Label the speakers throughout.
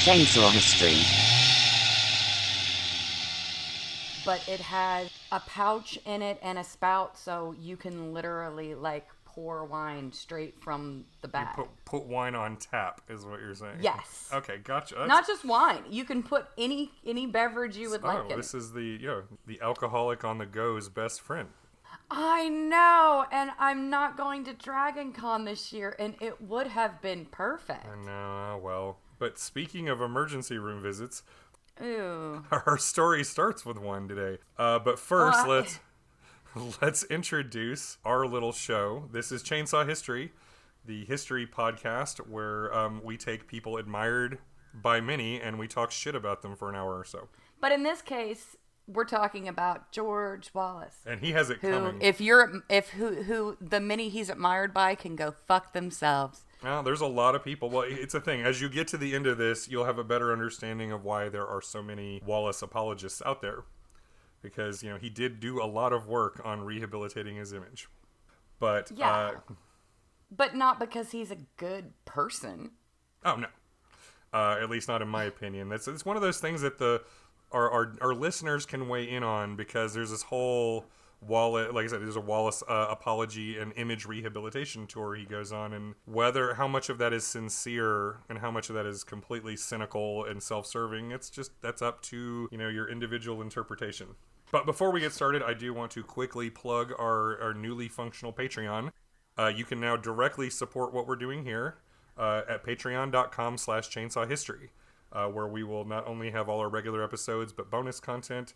Speaker 1: Chainsaw history.
Speaker 2: But it has a pouch in it and a spout, so you can literally, like, pour wine straight from the bag.
Speaker 3: Put wine on tap is what you're saying.
Speaker 2: Yes.
Speaker 3: Okay, gotcha.
Speaker 2: Not just wine. You can put any beverage you would like in
Speaker 3: this
Speaker 2: it.
Speaker 3: is the alcoholic on the go's best friend.
Speaker 2: I know, and I'm not going to Dragon Con this year, and it would have been perfect.
Speaker 3: I know, well. But speaking of emergency room visits,
Speaker 2: Ooh.
Speaker 3: our story starts with one today. But first, let's introduce our little show. This is Chainsaw History, the history podcast where we take people admired by many and we talk shit about them for an hour or so.
Speaker 2: But in this case, we're talking about George Wallace.
Speaker 3: And he has it coming.
Speaker 2: Who the many he's admired by can go fuck themselves.
Speaker 3: Well, there's a lot of people. Well, it's a thing. As you get to the end of this, you'll have a better understanding of why there are so many Wallace apologists out there. Because, he did do a lot of work on rehabilitating his image. But,
Speaker 2: yeah. But not because he's a good person.
Speaker 3: Oh, no. At least not in my opinion. It's one of those things that our listeners can weigh in on, because there's this whole Wallace, like I said, there's a Wallace apology and image rehabilitation tour he goes on, and how much of that is sincere and how much of that is completely cynical and self-serving, that's up to your individual interpretation. But before we get started, I do want to quickly plug our newly functional Patreon. You can now directly support what we're doing here at patreon.com/chainsawhistory, where we will not only have all our regular episodes, but bonus content.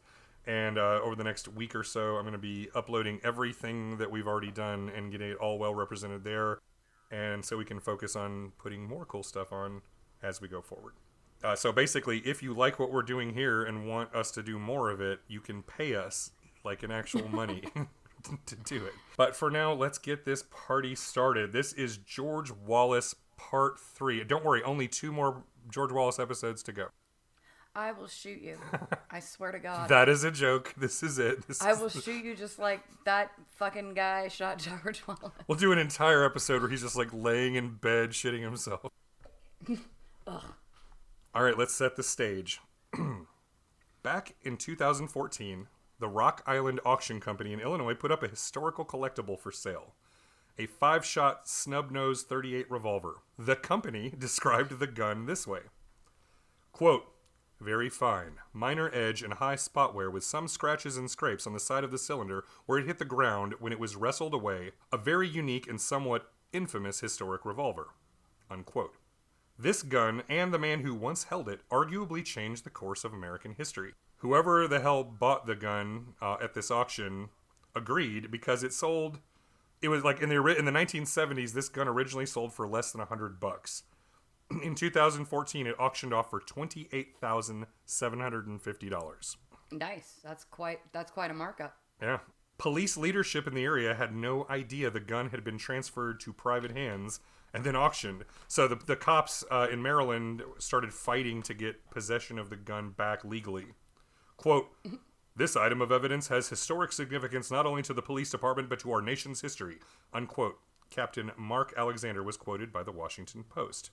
Speaker 3: And over the next week or so, I'm going to be uploading everything that we've already done and getting it all well represented there. And so we can focus on putting more cool stuff on as we go forward. So basically, if you like what we're doing here and want us to do more of it, you can pay us like an actual money to do it. But for now, let's get this party started. This is George Wallace Part 3. Don't worry, only 2 more George Wallace episodes to go.
Speaker 2: I will shoot you. I swear to God.
Speaker 3: That is a joke. This is it.
Speaker 2: I will shoot you just like that fucking guy shot George Wallace.
Speaker 3: We'll do an entire episode where he's just like laying in bed shitting himself.
Speaker 2: Ugh.
Speaker 3: All right, let's set the stage. Back in 2014, the Rock Island Auction Company in Illinois put up a historical collectible for sale. A 5-shot snub-nose .38 revolver. The company described the gun this way. Quote, "Very fine, minor edge and high spot wear with some scratches and scrapes on the side of the cylinder where it hit the ground when it was wrestled away. A very unique and somewhat infamous historic revolver." Unquote. This gun and the man who once held it arguably changed the course of American history. Whoever the hell bought the gun at this auction agreed, because it sold. It was like in the 1970s, this gun originally sold for less than $100. In 2014, it auctioned off for $28,750.
Speaker 2: Nice. That's quite a markup.
Speaker 3: Yeah. Police leadership in the area had no idea the gun had been transferred to private hands and then auctioned. So the cops in Maryland started fighting to get possession of the gun back legally. Quote, "This item of evidence has historic significance not only to the police department but to our nation's history." Unquote. Captain Mark Alexander was quoted by the Washington Post.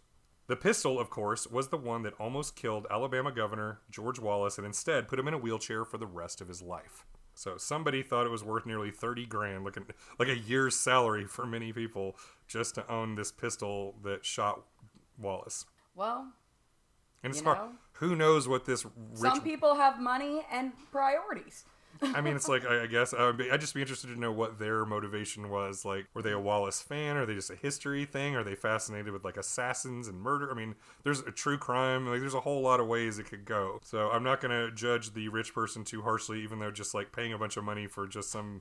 Speaker 3: The pistol, of course, was the one that almost killed Alabama Governor George Wallace and instead put him in a wheelchair for the rest of his life. So somebody thought it was worth nearly $30,000, like a year's salary for many people, just to own this pistol that shot Wallace.
Speaker 2: Well,
Speaker 3: and it's hard. Who knows what this
Speaker 2: Some people have money and priorities.
Speaker 3: I mean, it's like, I guess, I'd just be interested to know what their motivation was. Like, were they a Wallace fan? Are they just a history thing? Are they fascinated with, like, assassins and murder? I mean, there's a true crime. Like, there's a whole lot of ways it could go. So I'm not going to judge the rich person too harshly, even though just, like, paying a bunch of money for just some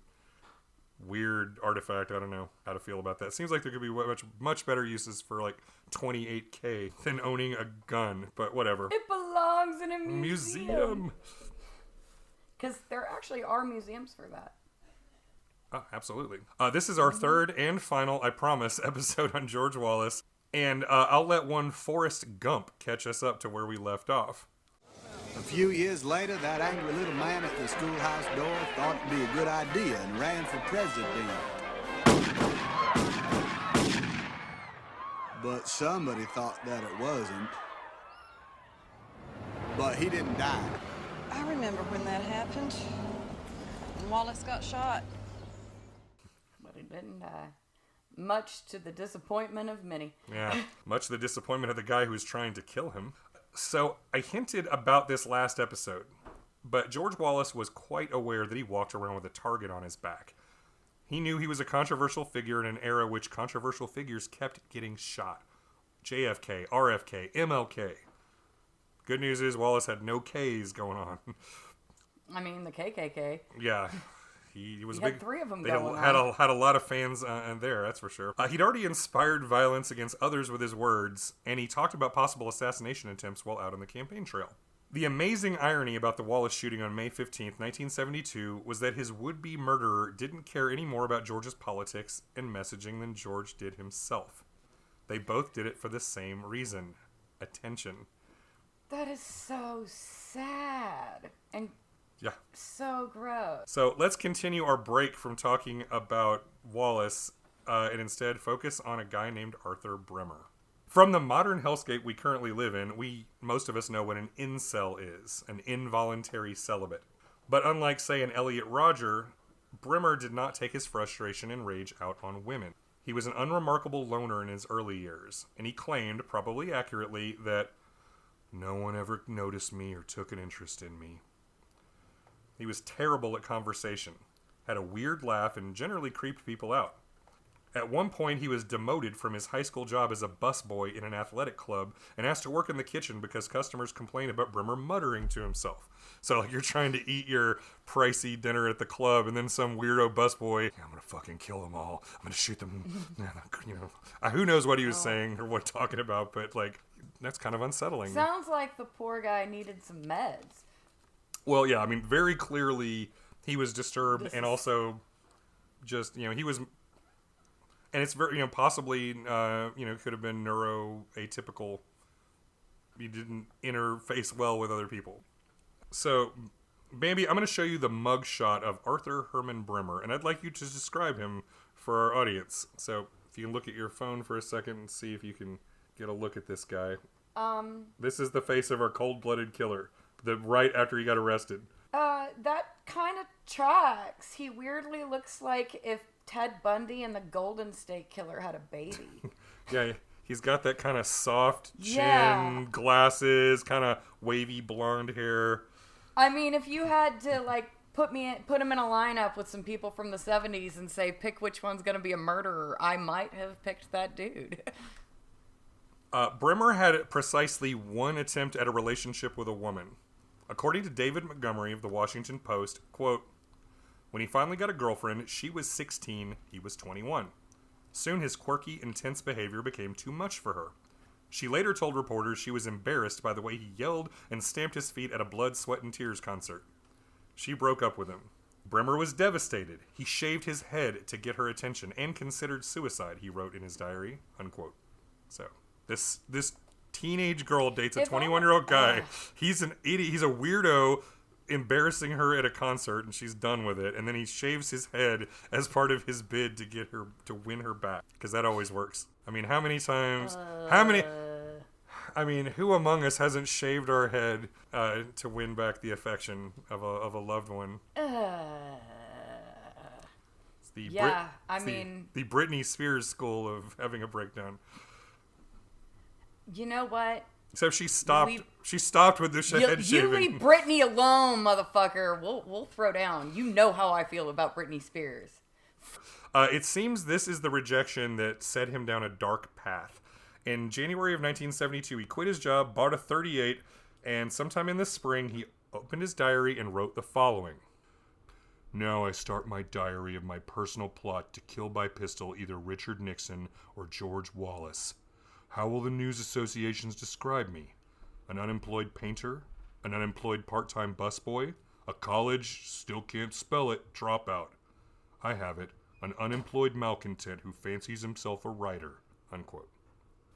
Speaker 3: weird artifact. I don't know how to feel about that. Seems like there could be much better uses for, like, $28,000 than owning a gun. But whatever.
Speaker 2: It belongs in a
Speaker 3: museum.
Speaker 2: Because there actually are museums for that.
Speaker 3: Oh, absolutely. This is our third and final, I promise, episode on George Wallace. And I'll let one Forrest Gump catch us up to where we left off.
Speaker 4: A few years later, that angry little man at the schoolhouse door thought it'd be a good idea and ran for president. But somebody thought that it wasn't. but he didn't die.
Speaker 1: I remember when that happened. Wallace got shot.
Speaker 2: But he didn't die. Much to the disappointment of many.
Speaker 3: Yeah, much to the disappointment of the guy who was trying to kill him. So, I hinted about this last episode, but George Wallace was quite aware that he walked around with a target on his back. He knew he was a controversial figure in an era which controversial figures kept getting shot. JFK, RFK, MLK. Good news is Wallace had no Ks going on.
Speaker 2: I mean, the KKK.
Speaker 3: Yeah. He was
Speaker 2: He
Speaker 3: big.
Speaker 2: had 3 of them
Speaker 3: They
Speaker 2: going
Speaker 3: had
Speaker 2: on.
Speaker 3: a lot of fans there, that's for sure. He'd already inspired violence against others with his words, and he talked about possible assassination attempts while out on the campaign trail. The amazing irony about the Wallace shooting on May 15th, 1972, was that his would-be murderer didn't care any more about George's politics and messaging than George did himself. They both did it for the same reason: attention.
Speaker 2: That is so sad. And
Speaker 3: Yeah.
Speaker 2: so gross.
Speaker 3: So let's continue our break from talking about Wallace and instead focus on a guy named Arthur Bremer. From the modern hellscape we currently live in, most of us know what an incel is, an involuntary celibate. But unlike, say, an Elliot Rodger, Bremer did not take his frustration and rage out on women. He was an unremarkable loner in his early years, and he claimed, probably accurately, that no one ever noticed me or took an interest in me. He was terrible at conversation, had a weird laugh, and generally creeped people out. At one point, he was demoted from his high school job as a busboy in an athletic club and asked to work in the kitchen because customers complained about Bremer muttering to himself. So, like, you're trying to eat your pricey dinner at the club, and then some weirdo busboy, I'm gonna fucking kill them all. I'm gonna shoot them. Who knows what he was saying or what talking about, but, like, that's kind of unsettling.
Speaker 2: Sounds like the poor guy needed some meds.
Speaker 3: Well, yeah, I mean, very clearly he was disturbed and also just, he was, and it's very, possibly, could have been neuroatypical. He didn't interface well with other people. So, Bambi, I'm going to show you the mug shot of Arthur Herman Bremer, and I'd like you to describe him for our audience. So, if you can look at your phone for a second and see if you can get a look at this guy. This is the face of our cold-blooded killer. Right after he got arrested.
Speaker 2: That kind of tracks. He weirdly looks like if Ted Bundy and the Golden State Killer had a baby.
Speaker 3: Yeah, he's got that kind of soft chin, glasses, kind of wavy blonde hair.
Speaker 2: I mean, if you had to, like, put him in a lineup with some people from the 70s and say, pick which one's going to be a murderer, I might have picked that dude.
Speaker 3: Bremer had precisely one attempt at a relationship with a woman. According to David Montgomery of the Washington Post, quote, when he finally got a girlfriend, she was 16, he was 21. Soon his quirky, intense behavior became too much for her. She later told reporters she was embarrassed by the way he yelled and stamped his feet at a Blood, Sweat, and Tears concert. She broke up with him. Bremer was devastated. He shaved his head to get her attention and considered suicide, he wrote in his diary, unquote. So, this teenage girl dates a 21-year-old guy. He's an idiot. He's a weirdo embarrassing her at a concert, and she's done with it. And then he shaves his head as part of his bid to get her to win her back, because that always works. I mean, how many times? Who among us hasn't shaved our head to win back the affection of a loved one? It's the the Britney Spears school of having a breakdown.
Speaker 2: You know what?
Speaker 3: Except she stopped. She stopped with the head shaving.
Speaker 2: You leave Britney alone, motherfucker. We'll throw down. You know how I feel about Britney Spears.
Speaker 3: It seems this is the rejection that set him down a dark path. In January of 1972, he quit his job, bought a .38, and sometime in the spring, he opened his diary and wrote the following. Now I start my diary of my personal plot to kill by pistol either Richard Nixon or George Wallace. How will the news associations describe me? An unemployed painter? An unemployed part-time busboy? A college, still can't spell it, dropout. I have it. An unemployed malcontent who fancies himself a writer. Unquote.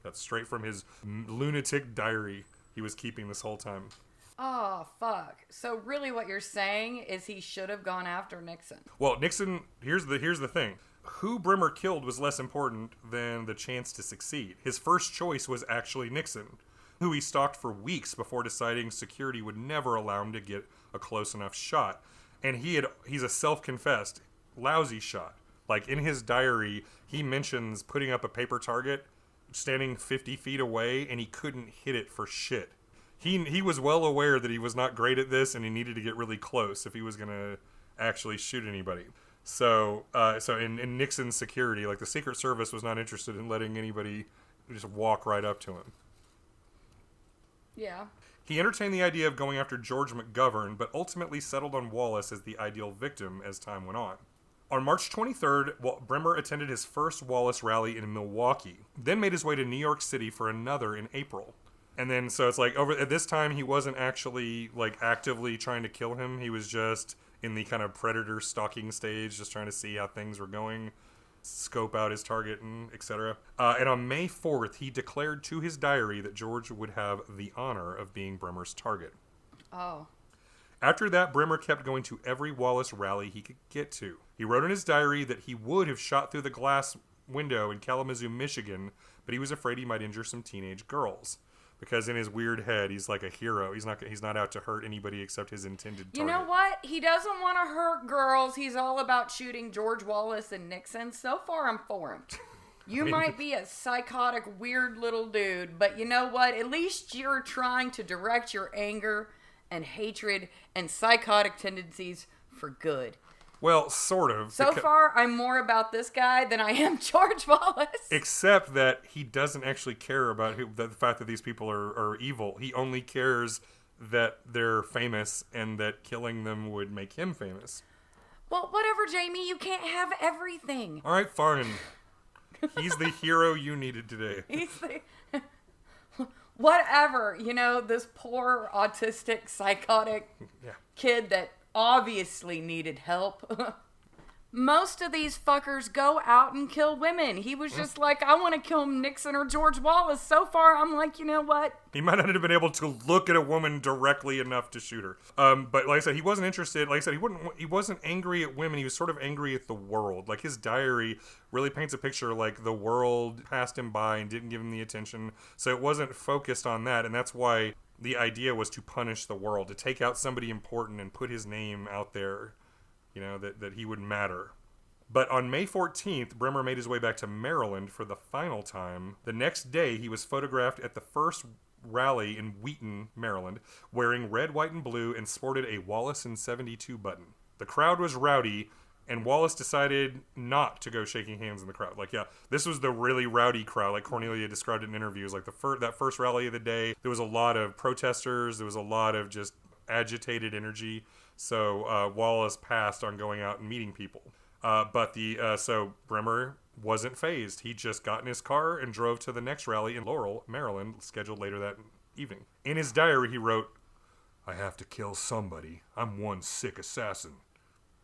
Speaker 3: That's straight from his lunatic diary he was keeping this whole time.
Speaker 2: Oh, fuck. So really what you're saying is he should have gone after Nixon.
Speaker 3: Well, Nixon, here's the thing. Who Bremer killed was less important than the chance to succeed. His first choice was actually Nixon. who he stalked for weeks before deciding security would never allow him to get a close enough shot. And he's a self-confessed lousy shot. Like, in his diary, he mentions putting up a paper target, standing 50 feet away, and he couldn't hit it for shit. He was well aware that he was not great at this, and he needed to get really close if he was going to actually shoot anybody. So in Nixon's security, like, the Secret Service was not interested in letting anybody just walk right up to him.
Speaker 2: Yeah.
Speaker 3: He entertained the idea of going after George McGovern, but ultimately settled on Wallace as the ideal victim as time went on. On March 23rd, Bremer attended his first Wallace rally in Milwaukee, then made his way to New York City for another in April. And then, so it's like, over at this time, he wasn't actually, like, actively trying to kill him. He was just in the kind of predator stalking stage, just trying to see how things were going, scope out his target, and etc. And on May 4th, he declared to his diary that George would have the honor of being Bremer's target.
Speaker 2: Oh.
Speaker 3: After that, Bremer kept going to every Wallace rally he could get to. He wrote in his diary that he would have shot through the glass window in Kalamazoo, Michigan, but he was afraid he might injure some teenage girls. Because in his weird head, he's like a hero. He's not out to hurt anybody except his intended target.
Speaker 2: You know what? He doesn't want to hurt girls. He's all about shooting George Wallace and Nixon. So far, I'm for him. You might be a psychotic, weird little dude, but you know what? At least you're trying to direct your anger and hatred and psychotic tendencies for good.
Speaker 3: Well, sort of.
Speaker 2: So far, I'm more about this guy than I am George Wallace.
Speaker 3: Except that he doesn't actually care about the fact that these people are evil. He only cares that they're famous and that killing them would make him famous.
Speaker 2: Well, whatever, Jamie. You can't have everything.
Speaker 3: All right, fine. He's the hero you needed today.
Speaker 2: He's the... Whatever. You know, this poor autistic, psychotic kid that obviously needed help. Most of these fuckers go out and kill women. He was just like, I want to kill Nixon or George Wallace. So far, I'm like, you know what?
Speaker 3: He might not have been able to look at a woman directly enough to shoot her. But like I said, he wasn't interested. Like I said, he wasn't angry at women. He was sort of angry at the world. Like, his diary really paints a picture like the world passed him by and didn't give him the attention. So it wasn't focused on that. And that's why the idea was to punish the world, to take out somebody important and put his name out there, you know, that he would matter. But on May 14th, Bremer made his way back to Maryland for the final time. The next day, he was photographed at the first rally in Wheaton, Maryland, wearing red, white, and blue and sported a Wallace in 72 button. The crowd was rowdy, and Wallace decided not to go shaking hands in the crowd. Like, yeah, this was the really rowdy crowd, like Cornelia described it in interviews. Like, that first rally of the day, there was a lot of protesters, there was a lot of just agitated energy. So Wallace passed on going out and meeting people. So Bremer wasn't fazed. He just got in his car and drove to the next rally in Laurel, Maryland, scheduled later that evening. In his diary, he wrote, "I have to kill somebody. I'm one sick assassin."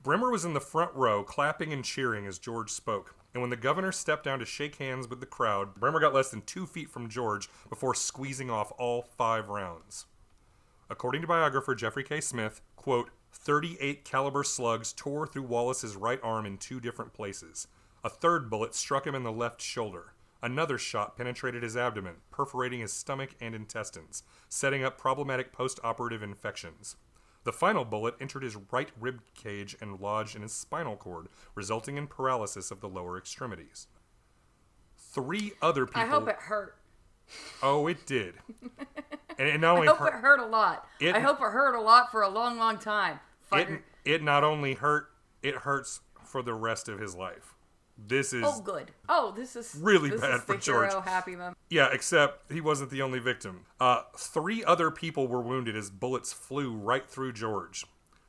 Speaker 3: Bremer was in the front row, clapping and cheering as George spoke. And when the governor stepped down to shake hands with the crowd, Bremer got less than 2 feet from George before squeezing off all 5 rounds. According to biographer Jeffrey K. Smith, quote, 38 caliber slugs tore through Wallace's right arm in 2 different places. A third bullet struck him in the left shoulder. Another shot penetrated his abdomen, perforating his stomach and intestines, setting up problematic post-operative infections. The final bullet entered his right rib cage and lodged in his spinal cord, resulting in paralysis of the lower extremities. 3 other people...
Speaker 2: I hope it hurt.
Speaker 3: Oh, it did. And it not only
Speaker 2: I hope it hurt a lot. I hope it hurt a lot for a long, long time.
Speaker 3: It not only hurt, it hurts for the rest of his life. This is...
Speaker 2: Oh, good. Oh, this is...
Speaker 3: really bad for George.
Speaker 2: Hero happy moment.
Speaker 3: Yeah, except he wasn't the only victim. 3 other people were wounded as bullets flew right through George.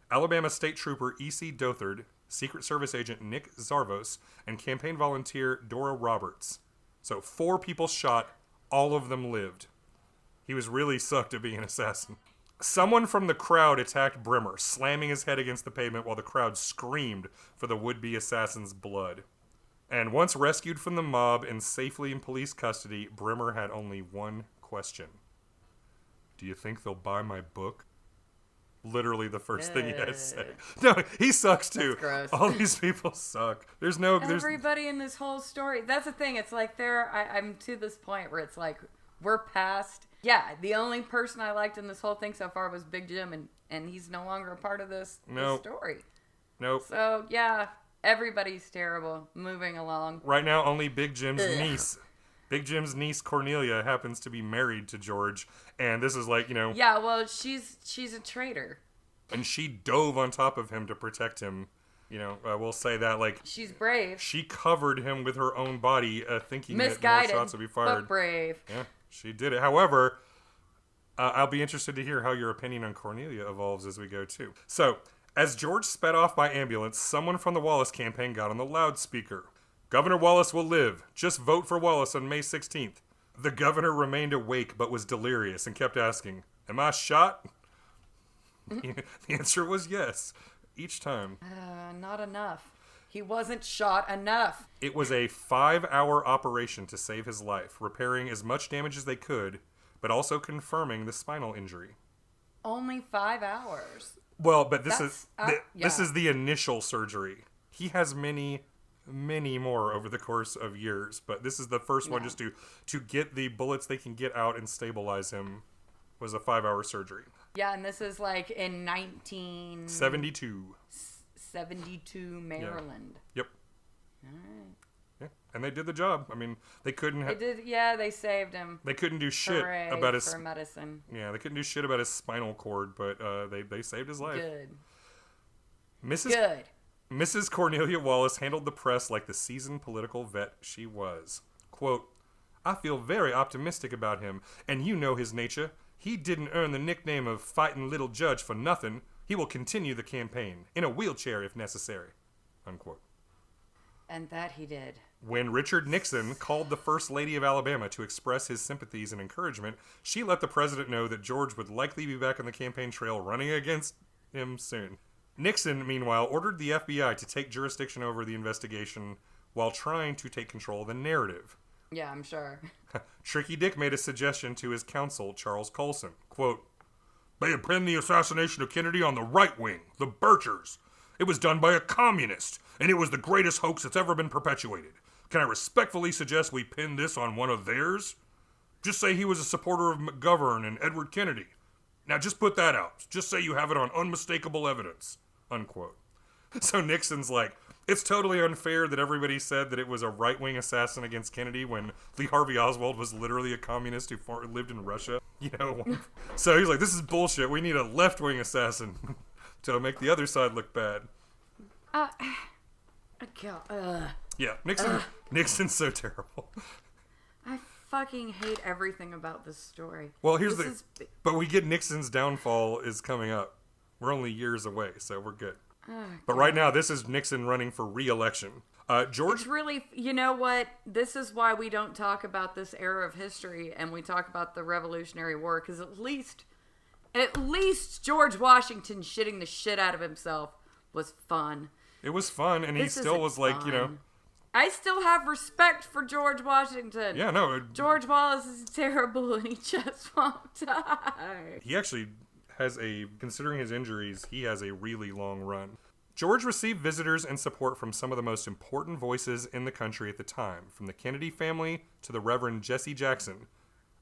Speaker 3: Alabama State Trooper E.C. Dothard, Secret Service agent Nick Zarvos, and campaign volunteer Dora Roberts. So 4 people shot, all of them lived. He was really sucked at being an assassin. Someone from the crowd attacked Bremer, slamming his head against the pavement while the crowd screamed for the would-be assassin's blood. And once rescued from the mob and safely in police custody, Bremer had only one question. Do you think they'll buy my book? Literally the first thing he had to say. No, he sucks too.
Speaker 2: That's gross.
Speaker 3: All these people suck.
Speaker 2: Everybody in this whole story. That's the thing. It's like I'm to this point where it's like we're past. Yeah, the only person I liked in this whole thing so far was Big Jim, and he's no longer a part of this story.
Speaker 3: Nope.
Speaker 2: So, yeah, everybody's terrible. Moving along.
Speaker 3: Right now, only Big Jim's niece. Big Jim's niece, Cornelia, happens to be married to George. And this is like,
Speaker 2: Yeah, well, she's a traitor.
Speaker 3: And she dove on top of him to protect him. We'll say that, like...
Speaker 2: She's brave.
Speaker 3: She covered him with her own body, thinking
Speaker 2: Misguided,
Speaker 3: that more shots would be fired.
Speaker 2: but brave.
Speaker 3: Yeah, she did it. However, I'll be interested to hear how your opinion on Cornelia evolves as we go, too. So, as George sped off by ambulance, someone from the Wallace campaign got on the loudspeaker. Governor Wallace will live. Just vote for Wallace on May 16th. The governor remained awake but was delirious and kept asking, "Am I shot?" The answer was yes, each time.
Speaker 2: Not enough. He wasn't shot enough.
Speaker 3: It was a 5-hour operation to save his life, repairing as much damage as they could, but also confirming the spinal injury.
Speaker 2: Only 5 hours.
Speaker 3: Well, but this
Speaker 2: That's
Speaker 3: is the initial surgery. He has many more over the course of years, but this is the first one just to get the bullets they can get out and stabilize him was a 5-hour surgery.
Speaker 2: Yeah, and this is like in
Speaker 3: 72
Speaker 2: Maryland.
Speaker 3: Yeah. Yep.
Speaker 2: All right.
Speaker 3: Yeah, and they did the job. I mean, they couldn't.
Speaker 2: They saved him.
Speaker 3: They couldn't do shit
Speaker 2: Hooray
Speaker 3: about his
Speaker 2: for medicine.
Speaker 3: Yeah, they couldn't do shit about his spinal cord, but they saved his life.
Speaker 2: Good.
Speaker 3: Mrs. Cornelia Wallace handled the press like the seasoned political vet she was. Quote, "I feel very optimistic about him, and you know his nature. He didn't earn the nickname of Fighting Little Judge for nothing. He will continue the campaign, in a wheelchair if necessary." Unquote.
Speaker 2: And that he did.
Speaker 3: When Richard Nixon called the First Lady of Alabama to express his sympathies and encouragement, she let the president know that George would likely be back on the campaign trail running against him soon. Nixon, meanwhile, ordered the FBI to take jurisdiction over the investigation while trying to take control of the narrative.
Speaker 2: Yeah, I'm sure.
Speaker 3: Tricky Dick made a suggestion to his counsel, Charles Colson. Quote, "They had pinned the assassination of Kennedy on the right wing, the Birchers. It was done by a communist, and it was the greatest hoax that's ever been perpetuated. Can I respectfully suggest we pin this on one of theirs? Just say he was a supporter of McGovern and Edward Kennedy. Now just put that out. Just say you have it on unmistakable evidence." Unquote. So Nixon's like, it's totally unfair that everybody said that it was a right-wing assassin against Kennedy when Lee Harvey Oswald was literally a communist who lived in Russia. So he's like, this is bullshit. We need a left-wing assassin to make the other side look bad. Yeah, Nixon's so terrible.
Speaker 2: I fucking hate everything about this story.
Speaker 3: Well, but we get Nixon's downfall is coming up. We're only years away, so we're good. But right now, this is Nixon running for re-election. George...
Speaker 2: It's really, you know what? This is why we don't talk about this era of history and we talk about the Revolutionary War, because at least George Washington shitting the shit out of himself was fun.
Speaker 3: It was fun, and he still was like,
Speaker 2: I still have respect for George Washington.
Speaker 3: Yeah, no.
Speaker 2: George Wallace is terrible and he just won't die.
Speaker 3: He actually considering his injuries, he has a really long run. George received visitors and support from some of the most important voices in the country at the time, from the Kennedy family to the Reverend Jesse Jackson,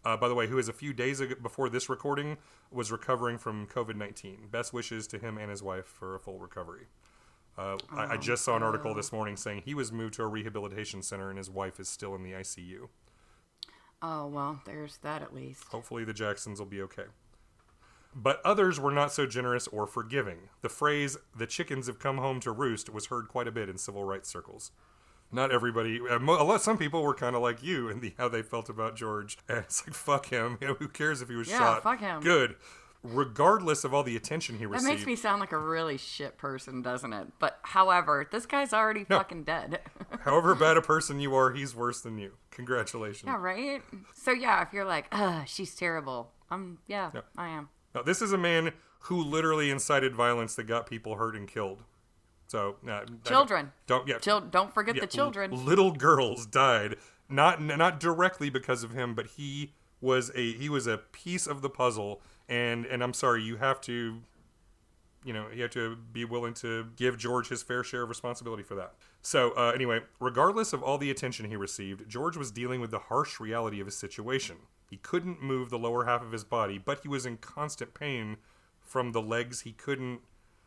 Speaker 3: by the way, who is a few days before this recording was recovering from COVID-19. Best wishes to him and his wife for a full recovery. I just saw an article this morning saying he was moved to a rehabilitation center and his wife is still in the ICU.
Speaker 2: Oh, well, there's that at least.
Speaker 3: Hopefully the Jacksons will be okay. But others were not so generous or forgiving. The phrase, "the chickens have come home to roost," was heard quite a bit in civil rights circles. Not everybody, some people were kind of like you in how they felt about George. And it's like, fuck him. Who cares if he was shot?
Speaker 2: Yeah, fuck him.
Speaker 3: Good. Regardless of all the attention he received.
Speaker 2: That makes me sound like a really shit person, doesn't it? But, however, this guy's already fucking dead.
Speaker 3: However bad a person you are, he's worse than you. Congratulations.
Speaker 2: Yeah, right? So, yeah, if you're like, she's terrible. I am.
Speaker 3: Now, this is a man who literally incited violence that got people hurt and killed. So,
Speaker 2: children.
Speaker 3: Don't
Speaker 2: forget the children.
Speaker 3: Little girls died, not directly because of him, but he was a piece of the puzzle. And I'm sorry, you have to be willing to give George his fair share of responsibility for that. So anyway, regardless of all the attention he received, George was dealing with the harsh reality of his situation. He couldn't move the lower half of his body, but he was in constant pain from the legs. He couldn't,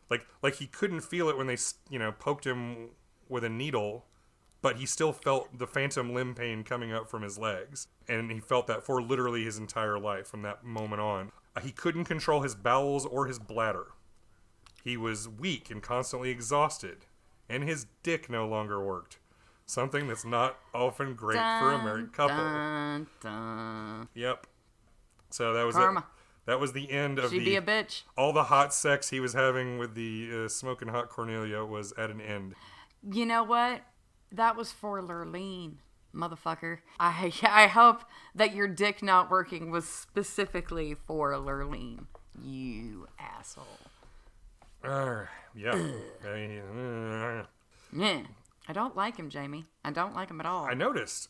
Speaker 3: like he couldn't feel it when they, poked him with a needle, but he still felt the phantom limb pain coming up from his legs. And he felt that for literally his entire life from that moment on. He couldn't control his bowels or his bladder. He was weak and constantly exhausted. And his dick no longer worked. Something that's not often great for a married couple.
Speaker 2: Dun, dun.
Speaker 3: Yep. So that was
Speaker 2: Karma.
Speaker 3: That was the end of
Speaker 2: She'd be a bitch.
Speaker 3: all the hot sex he was having with the smoking hot Cornelia was at an end.
Speaker 2: You know what? That was for Lurleen, motherfucker. I hope that your dick not working was specifically for Lurleen, you asshole.
Speaker 3: Yeah.
Speaker 2: Yeah. I don't like him, Jamie. I don't like him at all.
Speaker 3: I noticed.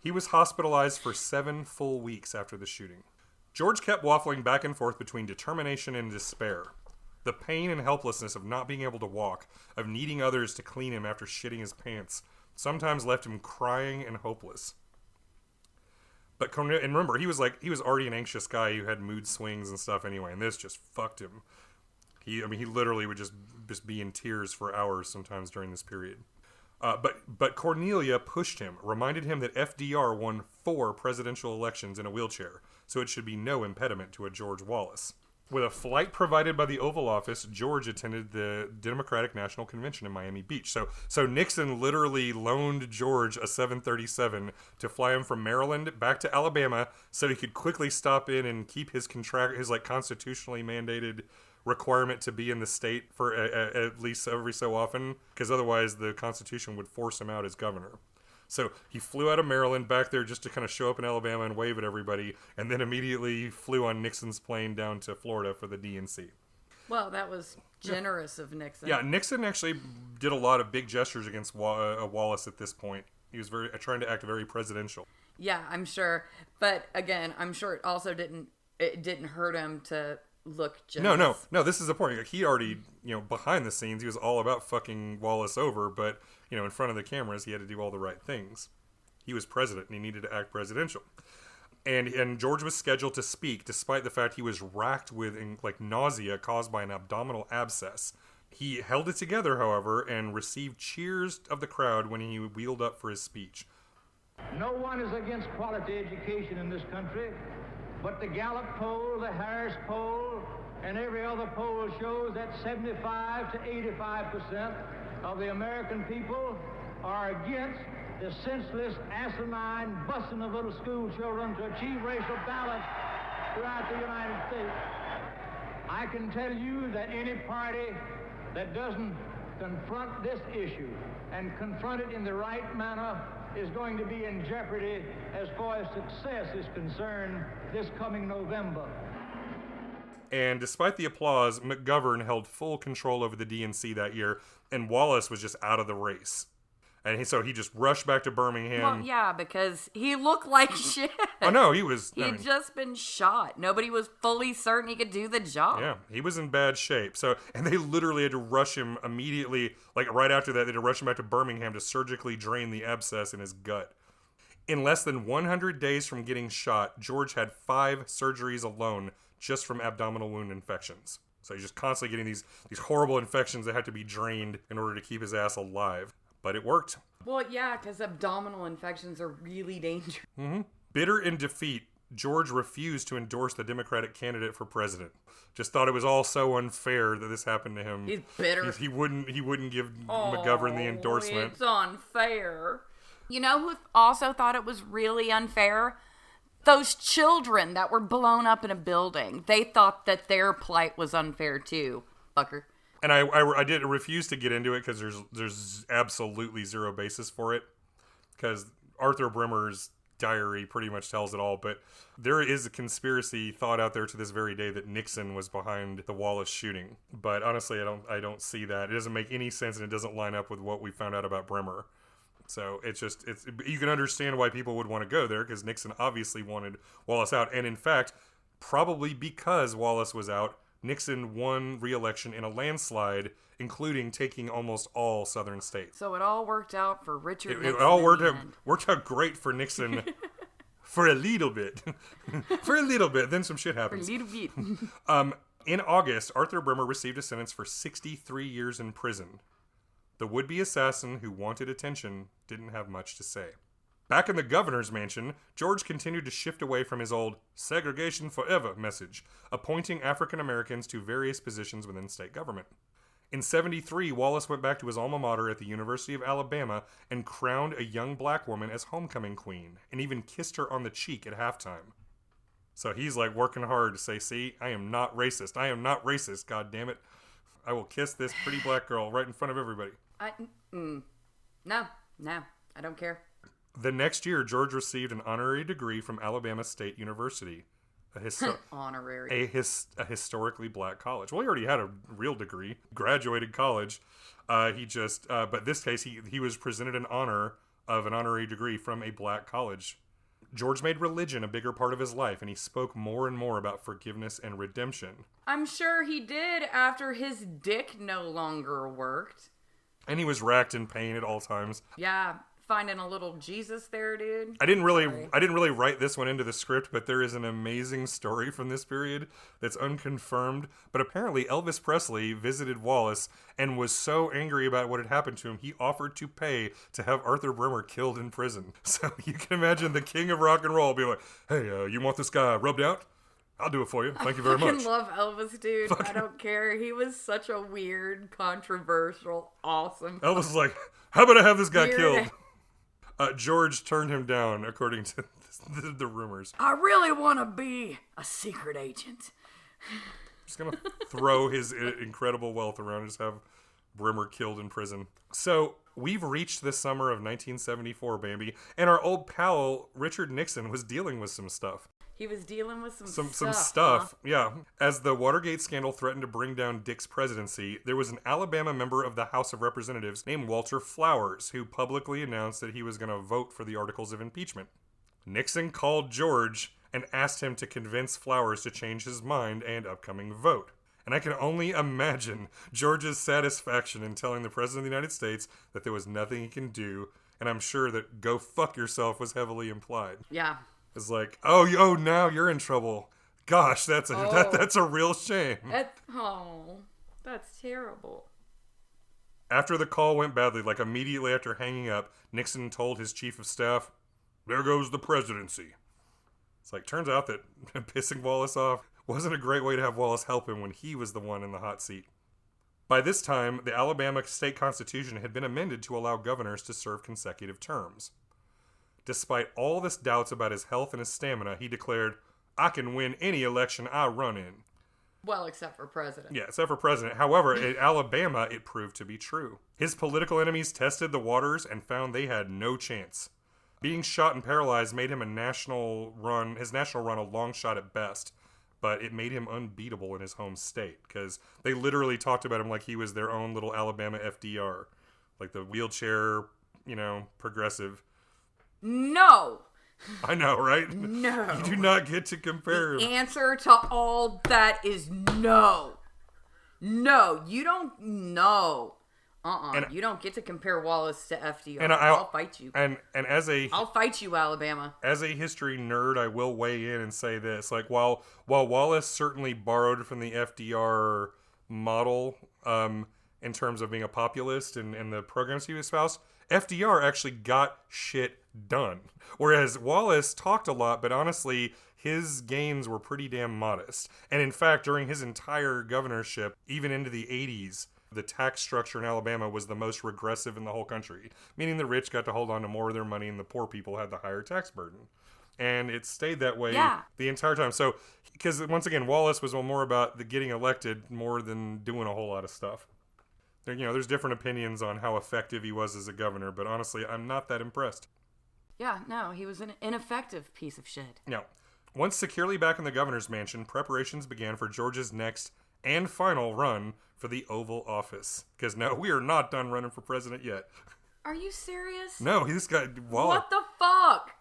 Speaker 3: He was hospitalized for 7 full weeks after the shooting. George kept waffling back and forth between determination and despair. The pain and helplessness of not being able to walk, of needing others to clean him after shitting his pants, sometimes left him crying and hopeless. But Cornelia, and remember, he was already an anxious guy who had mood swings and stuff anyway, and this just fucked him. He literally would just be in tears for hours sometimes during this period. But Cornelia pushed him, reminded him that FDR won 4 presidential elections in a wheelchair, so it should be no impediment to a George Wallace. With a flight provided by the Oval Office, George attended the Democratic National Convention in Miami Beach. So Nixon literally loaned George a 737 to fly him from Maryland back to Alabama so he could quickly stop in and keep his constitutionally mandated requirement to be in the state for at least every so often, because otherwise the Constitution would force him out as governor. So he flew out of Maryland back there just to kind of show up in Alabama and wave at everybody, and then immediately flew on Nixon's plane down to Florida for the DNC.
Speaker 2: Well, that was generous of Nixon.
Speaker 3: Yeah, Nixon actually did a lot of big gestures against Wallace at this point. He was trying to act very presidential.
Speaker 2: Yeah, I'm sure. But again, I'm sure it didn't hurt him to look generous.
Speaker 3: No, this is the point. He already, behind the scenes, he was all about fucking Wallace over, but, in front of the cameras, he had to do all the right things. He was president, and he needed to act presidential. And George was scheduled to speak, despite the fact he was racked with, nausea caused by an abdominal abscess. He held it together, however, and received cheers of the crowd when he wheeled up for his speech.
Speaker 5: No one is against quality education in this country, but the Gallup poll, the Harris poll, and every other poll shows that 75 to 85% of the American people are against the senseless, asinine busing of little school children to achieve racial balance throughout the United States. I can tell you that any party that doesn't confront this issue and confront it in the right manner is going to be in jeopardy as far as success is concerned this coming November.
Speaker 3: And despite the applause, McGovern held full control over the DNC that year, and Wallace was just out of the race. And so he just rushed back to Birmingham.
Speaker 2: Well, yeah, because he looked like shit.
Speaker 3: Oh, no, he was...
Speaker 2: He'd just been shot. Nobody was fully certain he could do the job.
Speaker 3: Yeah, he was in bad shape. And they literally had to rush him immediately, right after that, they had to rush him back to Birmingham to surgically drain the abscess in his gut. In less than 100 days from getting shot, George had 5 surgeries alone just from abdominal wound infections. So he's just constantly getting these horrible infections that had to be drained in order to keep his ass alive. But it worked.
Speaker 2: Well, yeah, because abdominal infections are really dangerous.
Speaker 3: Mm-hmm. Bitter in defeat, George refused to endorse the Democratic candidate for president. Just thought it was all so unfair that this happened to him.
Speaker 2: He's bitter.
Speaker 3: He wouldn't give McGovern the endorsement.
Speaker 2: It's unfair. You know who also thought it was really unfair? Those children that were blown up in a building. They thought that their plight was unfair too, fucker.
Speaker 3: And I did refuse to get into it because there's absolutely zero basis for it. Because Arthur Bremer's diary pretty much tells it all. But there is a conspiracy thought out there to this very day that Nixon was behind the Wallace shooting. But honestly, I don't see that. It doesn't make any sense, and it doesn't line up with what we found out about Bremer. So it's you can understand why people would want to go there, because Nixon obviously wanted Wallace out. And in fact, probably because Wallace was out, Nixon won re-election in a landslide, including taking almost all southern states.
Speaker 2: So it all worked out for Richard Nixon.
Speaker 3: It all worked out great for Nixon For a little bit. For a little bit. Then some shit
Speaker 2: For a
Speaker 3: happens.
Speaker 2: little bit.
Speaker 3: In August, Arthur Bremer received a sentence for 63 years in prison. The would-be assassin who wanted attention didn't have much to say. Back in the governor's mansion, George continued to shift away from his old segregation forever message, appointing African Americans to various positions within state government. In 73, Wallace went back to his alma mater at the University of Alabama and crowned a young black woman as homecoming queen, and even kissed her on the cheek at halftime. So he's like working hard to say, see, I am not racist. I am not racist, god damn it. I will kiss this pretty black girl right in front of everybody.
Speaker 2: No, I don't care.
Speaker 3: The next year, George received an honorary degree from Alabama State University.
Speaker 2: Honorary.
Speaker 3: A historically black college. Well, he already had a real degree, graduated college. But this case, he was presented an honor of an honorary degree from a black college. George made religion a bigger part of his life, and he spoke more and more about forgiveness and redemption.
Speaker 2: I'm sure he did after his dick no longer worked.
Speaker 3: And he was racked in pain at all times.
Speaker 2: Yeah, finding a little Jesus there, dude.
Speaker 3: I didn't really write this one into the script, but there is an amazing story from this period that's unconfirmed. But apparently Elvis Presley visited Wallace and was so angry about what had happened to him, he offered to pay to have Arthur Bremer killed in prison. So you can imagine the king of rock and roll being like, hey, you want this guy rubbed out? I'll do it for you. Thank you very much.
Speaker 2: I fucking love Elvis, dude. I don't care. He was such a weird, controversial, awesome.
Speaker 3: Elvis was like, how about I have this guy
Speaker 2: Weird.
Speaker 3: killed? George turned him down, according to the rumors.
Speaker 2: I really want to be a secret agent.
Speaker 3: Just gonna throw his incredible wealth around and just have Bremer killed in prison. So we've reached the summer of 1974, Bambi, and our old pal Richard Nixon was dealing with some stuff.
Speaker 2: He was dealing with some
Speaker 3: stuff.
Speaker 2: Huh?
Speaker 3: Yeah. As the Watergate scandal threatened to bring down Dick's presidency, there was an Alabama member of the House of Representatives named Walter Flowers who publicly announced that he was going to vote for the articles of impeachment. Nixon called George and asked him to convince Flowers to change his mind and upcoming vote. And I can only imagine George's satisfaction in telling the President of the United States that there was nothing he can do, and I'm sure that go fuck yourself was heavily implied.
Speaker 2: Yeah.
Speaker 3: It's like, oh, now you're in trouble. Gosh, that's a real shame.
Speaker 2: That's terrible.
Speaker 3: After the call went badly, like immediately after hanging up, Nixon told his chief of staff, there goes the presidency. It's like, turns out that pissing Wallace off wasn't a great way to have Wallace help him when he was the one in the hot seat. By this time, the Alabama state constitution had been amended to allow governors to serve consecutive terms. Despite all this doubts about his health and his stamina, he declared, I can win any election I run in.
Speaker 2: Well, except for president.
Speaker 3: Yeah, except for president. However, in Alabama, it proved to be true. His political enemies tested the waters and found they had no chance. Being shot and paralyzed made him his national run a long shot at best, but it made him unbeatable in his home state, because they literally talked about him like he was their own little Alabama FDR. Like the wheelchair, progressive.
Speaker 2: No.
Speaker 3: I know, right?
Speaker 2: No.
Speaker 3: You do not get to compare.
Speaker 2: The answer to all that is no. No, you don't know. You don't get to compare Wallace to FDR. And I'll fight you.
Speaker 3: I'll
Speaker 2: fight you, Alabama.
Speaker 3: As a history nerd, I will weigh in and say this: like, while Wallace certainly borrowed from the FDR model, in terms of being a populist and the programs he espoused, FDR actually got shit done. Whereas Wallace talked a lot, but honestly, his gains were pretty damn modest. And in fact, during his entire governorship, even into the 80s, the tax structure in Alabama was the most regressive in the whole country, meaning the rich got to hold on to more of their money and the poor people had the higher tax burden. And it stayed that way the entire time. So, because once again, Wallace was more about the getting elected more than doing a whole lot of stuff. There's different opinions on how effective he was as a governor, but honestly, I'm not that impressed.
Speaker 2: Yeah, no, he was an ineffective piece of shit.
Speaker 3: Now, once securely back in the governor's mansion, preparations began for George's next and final run for the Oval Office. Because no, we are not done running for president yet.
Speaker 2: Are you serious?
Speaker 3: No, he's got...
Speaker 2: What the fuck?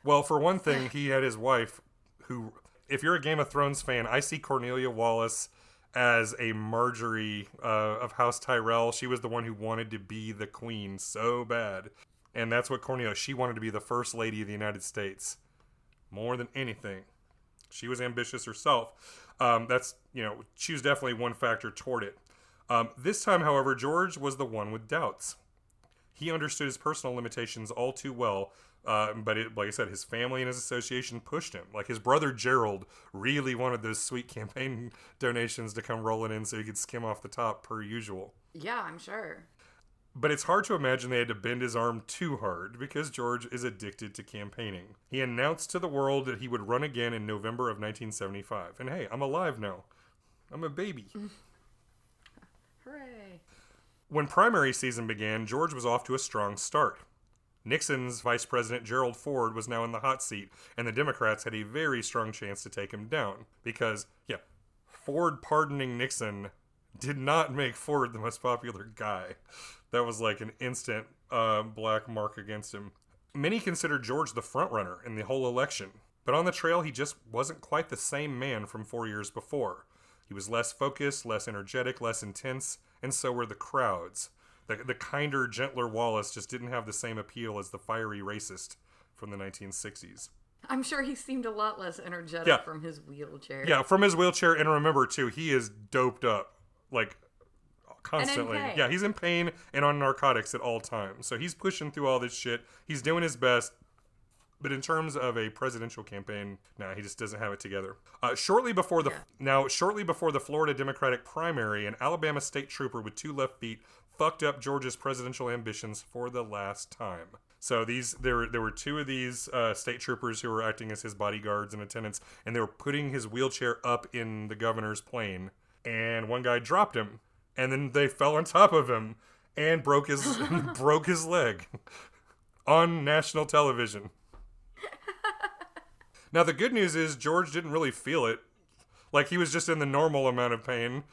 Speaker 3: Well, for one thing, he had his wife, who, if you're a Game of Thrones fan, I see Cornelia Wallace as a Marjorie of House Tyrell. She was the one who wanted to be the queen so bad. And that's what she wanted to be the first lady of the United States. more than anything. She was ambitious herself. She was definitely one factor toward it. This time, however, George was the one with doubts. He understood his personal limitations all too well, but like I said, his family and his association pushed him. Like his brother Gerald really wanted those sweet campaign donations to come rolling in so he could skim off the top per usual.
Speaker 2: Yeah, I'm sure.
Speaker 3: But it's hard to imagine they had to bend his arm too hard because George is addicted to campaigning. He announced to the world that he would run again in November of 1975. And hey, I'm alive now. I'm a baby.
Speaker 2: Hooray.
Speaker 3: When primary season began, George was off to a strong start. Nixon's Vice President Gerald Ford was now in the hot seat, and the Democrats had a very strong chance to take him down. Because, Ford pardoning Nixon did not make Ford the most popular guy. That was like an instant black mark against him. Many considered George the frontrunner in the whole election, but on the trail he just wasn't quite the same man from 4 years before. He was less focused, less energetic, less intense, and so were the crowds. The kinder, gentler Wallace just didn't have the same appeal as the fiery racist from the 1960s.
Speaker 2: I'm sure he seemed a lot less energetic from his wheelchair.
Speaker 3: Yeah, from his wheelchair, and remember, too, he is doped up, like, constantly.
Speaker 2: And in pain.
Speaker 3: Yeah, he's in pain and on narcotics at all times. So he's pushing through all this shit. He's doing his best. But in terms of a presidential campaign, he just doesn't have it together. Shortly before the Florida Democratic primary, an Alabama state trooper with 2 left feet fucked up George's presidential ambitions for the last time. So there were 2 of these state troopers who were acting as his bodyguards and attendants, and they were putting his wheelchair up in the governor's plane. And one guy dropped him, and then they fell on top of him and broke his leg on national television. Now, the good news is George didn't really feel it. Like, he was just in the normal amount of pain.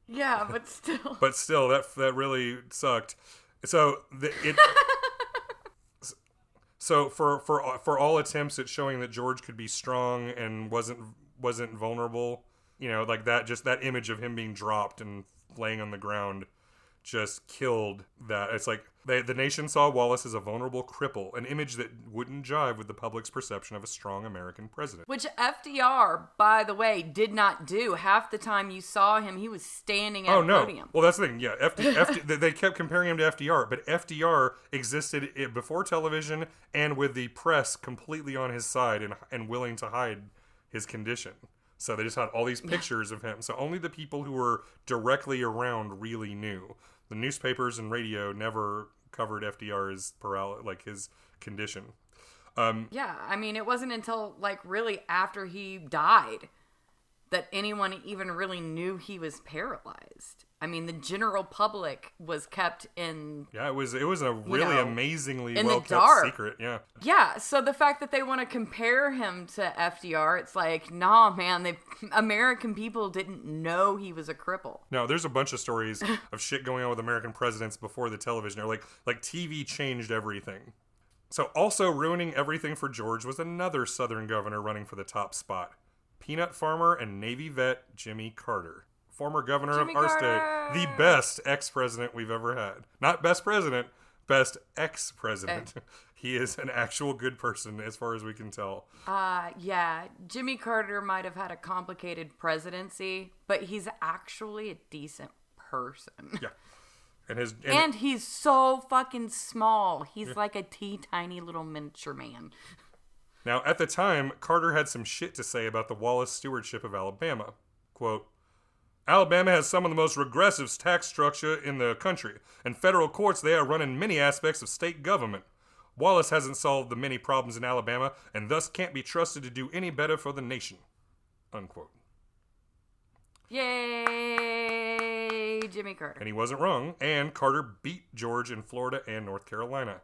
Speaker 2: Yeah, but still.
Speaker 3: But still, that really sucked. So, for all attempts at showing that George could be strong and wasn't vulnerable, like that image of him being dropped and laying on the ground just killed that. It's like the nation saw Wallace as a vulnerable cripple, an image that wouldn't jive with the public's perception of a strong American president.
Speaker 2: Which FDR, by the way, did not do. Half the time you saw him, he was standing at a podium.
Speaker 3: Well, that's the thing. Yeah, they kept comparing him to FDR, but FDR existed before television and with the press completely on his side and willing to hide his condition. So they just had all these pictures of him. So only the people who were directly around really knew. The newspapers and radio never covered FDR's his condition.
Speaker 2: It wasn't until really after he died that anyone even really knew he was paralyzed. I mean, the general public was kept in... Yeah,
Speaker 3: it was a really amazingly
Speaker 2: well-kept
Speaker 3: secret, yeah.
Speaker 2: Yeah, so the fact that they want to compare him to FDR, it's like, nah, man, American people didn't know he was a cripple.
Speaker 3: No, there's a bunch of stories of shit going on with American presidents before the television. Like TV changed everything. So also ruining everything for George was another Southern governor running for the top spot. Peanut farmer and Navy vet Jimmy Carter. Former governor of our state, the best ex-president we've ever had. Not best president, best ex-president. He is an actual good person as far as we can tell.
Speaker 2: Jimmy Carter might have had a complicated presidency, but he's actually a decent person.
Speaker 3: Yeah.
Speaker 2: And he's so fucking small. He's like a teeny little miniature man.
Speaker 3: Now, at the time, Carter had some shit to say about the Wallace stewardship of Alabama. Quote, Alabama has some of the most regressive tax structure in the country, and federal courts there are running many aspects of state government. Wallace hasn't solved the many problems in Alabama, and thus can't be trusted to do any better for the nation. Unquote.
Speaker 2: Yay, Jimmy Carter.
Speaker 3: And he wasn't wrong, and Carter beat George in Florida and North Carolina.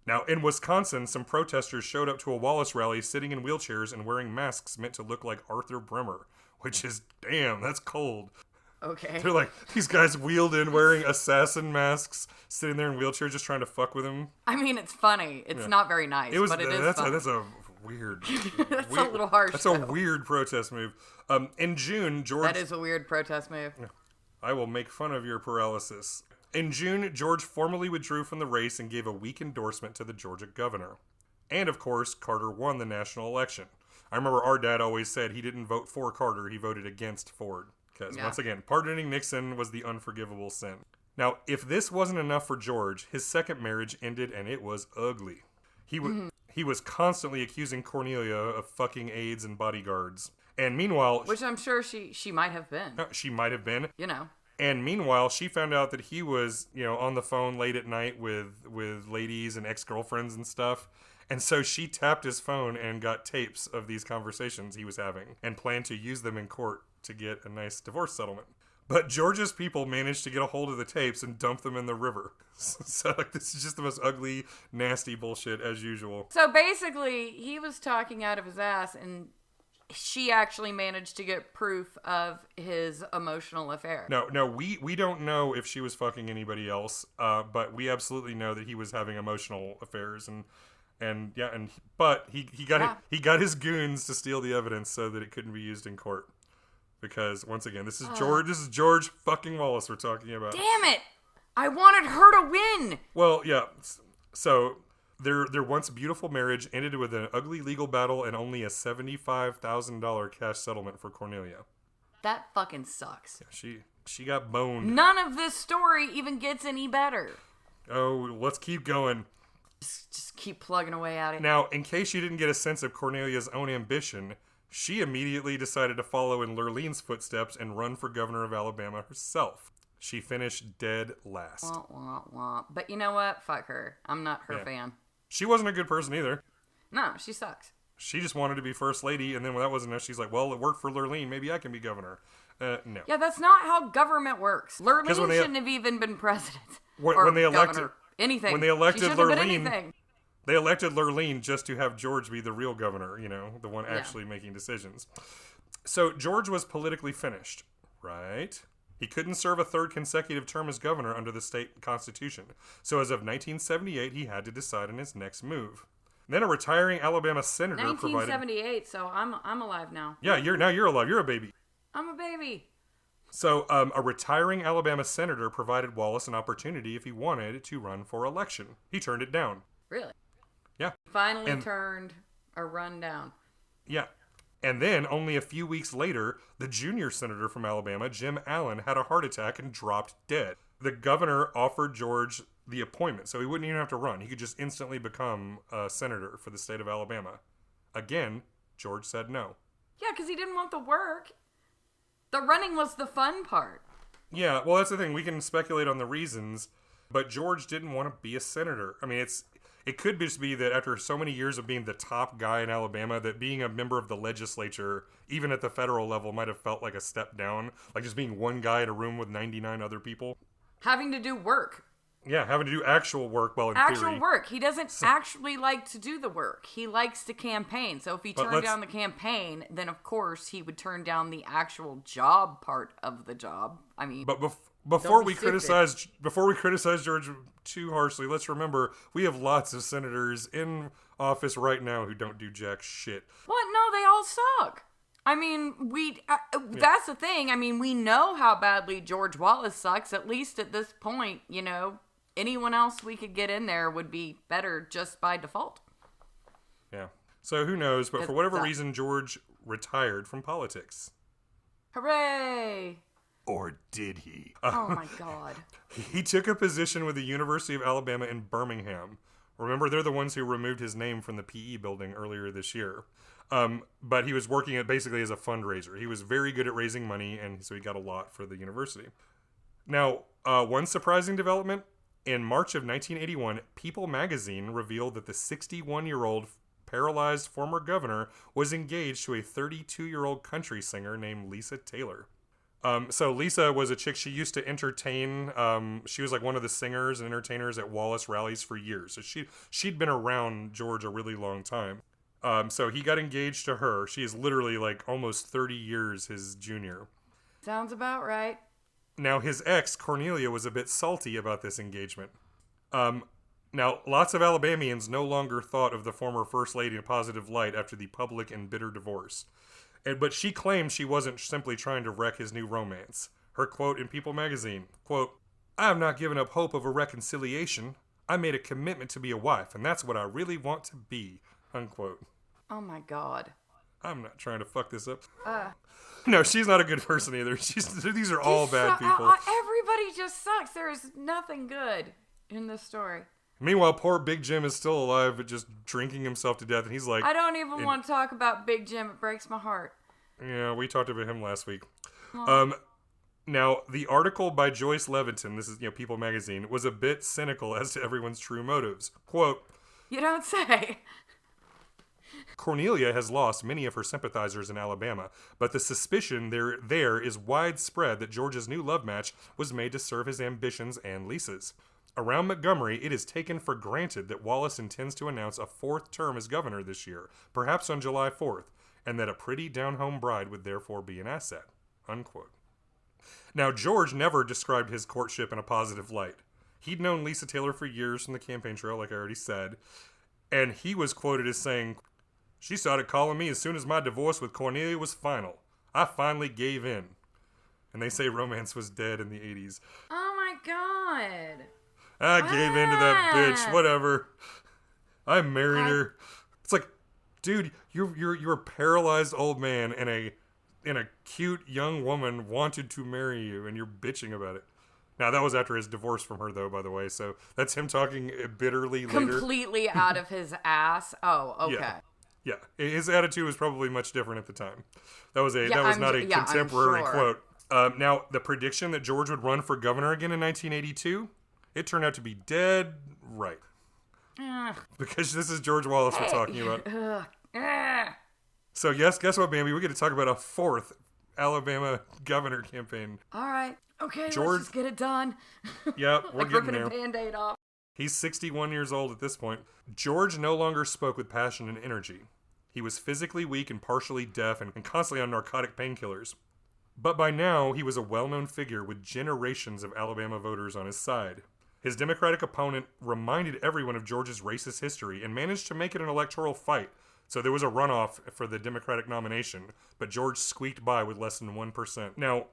Speaker 3: Now, in Wisconsin, some protesters showed up to a Wallace rally sitting in wheelchairs and wearing masks meant to look like Arthur Bremer, which is, damn, that's cold.
Speaker 2: Okay.
Speaker 3: They're like, these guys wheeled in wearing assassin masks, sitting there in wheelchairs just trying to fuck with him.
Speaker 2: I mean, it's funny. It's not very nice, but it is funny.
Speaker 3: That's a weird...
Speaker 2: That's a little harsh.
Speaker 3: That's a weird protest move. In June, George...
Speaker 2: That is a weird protest move.
Speaker 3: I will make fun of your paralysis. In June, George formally withdrew from the race and gave a weak endorsement to the Georgia governor. And, of course, Carter won the national election. I remember our dad always said he didn't vote for Carter, he voted against Ford. Because, once again, pardoning Nixon was the unforgivable sin. Now, if this wasn't enough for George, his second marriage ended, and it was ugly. He was constantly accusing Cornelia of fucking aides and bodyguards. And meanwhile...
Speaker 2: Which I'm sure she might have been.
Speaker 3: She might have been.
Speaker 2: You know.
Speaker 3: And meanwhile, she found out that he was, on the phone late at night with ladies and ex-girlfriends and stuff. And so she tapped his phone and got tapes of these conversations he was having and planned to use them in court to get a nice divorce settlement. But George's people managed to get a hold of the tapes and dump them in the river. So this is just the most ugly, nasty bullshit as usual.
Speaker 2: So basically, he was talking out of his ass, and she actually managed to get proof of his emotional affair.
Speaker 3: No, we don't know if she was fucking anybody else, but we absolutely know that he was having emotional affairs, but he got his goons to steal the evidence so that it couldn't be used in court. Because once again, this is George fucking Wallace we're talking about.
Speaker 2: Damn it! I wanted her to win.
Speaker 3: Well, yeah. So their once beautiful marriage ended with an ugly legal battle and only a $75,000 cash settlement for Cornelia.
Speaker 2: That fucking sucks.
Speaker 3: Yeah, she got boned.
Speaker 2: None of this story even gets any better.
Speaker 3: Oh, let's keep going.
Speaker 2: Just keep plugging away at it.
Speaker 3: Now, in case you didn't get a sense of Cornelia's own ambition, she immediately decided to follow in Lurlene's footsteps and run for governor of Alabama herself. She finished dead last.
Speaker 2: Wah, wah, wah. But you know what? Fuck her. I'm not her fan.
Speaker 3: She wasn't a good person either.
Speaker 2: No, she sucks.
Speaker 3: She just wanted to be first lady, and then when that wasn't enough, she's like, well, it worked for Lurleen. Maybe I can be governor. No.
Speaker 2: Yeah, that's not how government works. Lurleen shouldn't have even been president.
Speaker 3: When they elected...
Speaker 2: Governor. Anything.
Speaker 3: When they elected
Speaker 2: Lurleen...
Speaker 3: They elected Lurleen just to have George be the real governor, the one actually making decisions. So George was politically finished, right? He couldn't serve a third consecutive term as governor under the state constitution. So as of 1978, he had to decide on his next move. Then a retiring Alabama senator
Speaker 2: 1978, so I'm alive now.
Speaker 3: Yeah, you're alive. You're a baby.
Speaker 2: I'm a baby.
Speaker 3: So a retiring Alabama senator provided Wallace an opportunity if he wanted to run for election. He turned it down.
Speaker 2: Really?
Speaker 3: Yeah.
Speaker 2: Finally turned a rundown.
Speaker 3: Yeah. And then, only a few weeks later, the junior senator from Alabama, Jim Allen, had a heart attack and dropped dead. The governor offered George the appointment, so he wouldn't even have to run. He could just instantly become a senator for the state of Alabama. Again, George said no.
Speaker 2: Yeah, because he didn't want the work. The running was the fun part.
Speaker 3: Yeah, well, that's the thing. We can speculate on the reasons, but George didn't want to be a senator. I mean, it could just be that after so many years of being the top guy in Alabama, that being a member of the legislature, even at the federal level, might have felt like a step down. Like just being one guy in a room with 99 other people.
Speaker 2: Having to do work.
Speaker 3: Yeah, having to do actual work, well, in
Speaker 2: actual
Speaker 3: theory.
Speaker 2: work. He doesn't actually like to do the work. He likes to campaign. So if he turned down the campaign, then of course he would turn down the actual job part of the job. I mean,
Speaker 3: but before we criticize George too harshly, let's remember we have lots of senators in office right now who don't do jack shit.
Speaker 2: What? No, they all suck. I mean, that's the thing. I mean, we know how badly George Wallace sucks, at least at this point, Anyone else we could get in there would be better just by default.
Speaker 3: Yeah. So who knows, but for whatever reason, George retired from politics.
Speaker 2: Hooray!
Speaker 3: Or did he?
Speaker 2: Oh my God.
Speaker 3: He took a position with the University of Alabama in Birmingham. Remember, they're the ones who removed his name from the PE building earlier this year. But he was working basically as a fundraiser. He was very good at raising money, and so he got a lot for the university. Now, one surprising development, in March of 1981, People magazine revealed that the 61-year-old paralyzed former governor was engaged to a 32-year-old country singer named Lisa Taylor. So Lisa was a chick, she used to entertain, she was like one of the singers and entertainers at Wallace rallies for years. So she'd been around George a really long time. So he got engaged to her. She is literally like almost 30 years his junior.
Speaker 2: Sounds about right.
Speaker 3: Now his ex, Cornelia, was a bit salty about this engagement. Now, lots of Alabamians no longer thought of the former First Lady in a positive light after the public and bitter divorce. But she claimed she wasn't simply trying to wreck his new romance. Her quote in People magazine, quote, "I have not given up hope of a reconciliation. I made a commitment to be a wife, and that's what I really want to be, unquote.
Speaker 2: Oh my God.
Speaker 3: I'm not trying to fuck this up. No, she's not a good person either. These are all bad people.
Speaker 2: Everybody just sucks. There is nothing good in this story.
Speaker 3: Meanwhile, poor Big Jim is still alive, but just drinking himself to death, and he's like...
Speaker 2: I don't even want to talk about Big Jim. It breaks my heart.
Speaker 3: Yeah, we talked about him last week.
Speaker 2: Oh.
Speaker 3: Now, the article by Joyce Leviton, this is People magazine, was a bit cynical as to everyone's true motives. Quote,
Speaker 2: "You don't say."
Speaker 3: Cornelia has lost many of her sympathizers in Alabama, but the suspicion there is widespread that George's new love match was made to serve his ambitions and Lisa's. Around Montgomery, it is taken for granted that Wallace intends to announce a 4th term as governor this year, perhaps on July 4th, and that a pretty down-home bride would therefore be an asset. Unquote. Now, George never described his courtship in a positive light. He'd known Lisa Taylor for years from the campaign trail, like I already said, and he was quoted as saying, "She started calling me as soon as my divorce with Cornelia was final. I finally gave in." And they say romance was dead in the 80s.
Speaker 2: Oh my God.
Speaker 3: I gave in to that bitch, whatever. I married her. It's like, dude, you're a paralyzed old man and a cute young woman wanted to marry you, and you're bitching about it. Now, that was after his divorce from her, though, by the way, so that's him talking bitterly later.
Speaker 2: Completely out of his ass. Oh, okay.
Speaker 3: Yeah, his attitude was probably much different at the time. That was not a contemporary quote. Now, the prediction that George would run for governor again in 1982, it turned out to be dead right. Because this is George Wallace we're talking about. So yes, guess what, Bambi? We're going to talk about a 4th Alabama governor campaign.
Speaker 2: All right. Okay,
Speaker 3: George,
Speaker 2: let's just get it done.
Speaker 3: Yeah, we're
Speaker 2: like
Speaker 3: getting
Speaker 2: ripping
Speaker 3: there.
Speaker 2: a Band-Aid off.
Speaker 3: He's 61 years old at this point. George no longer spoke with passion and energy. He was physically weak and partially deaf and constantly on narcotic painkillers. But by now, he was a well-known figure with generations of Alabama voters on his side. His Democratic opponent reminded everyone of George's racist history and managed to make it an electoral fight. So there was a runoff for the Democratic nomination, but George squeaked by with less than 1%. Now,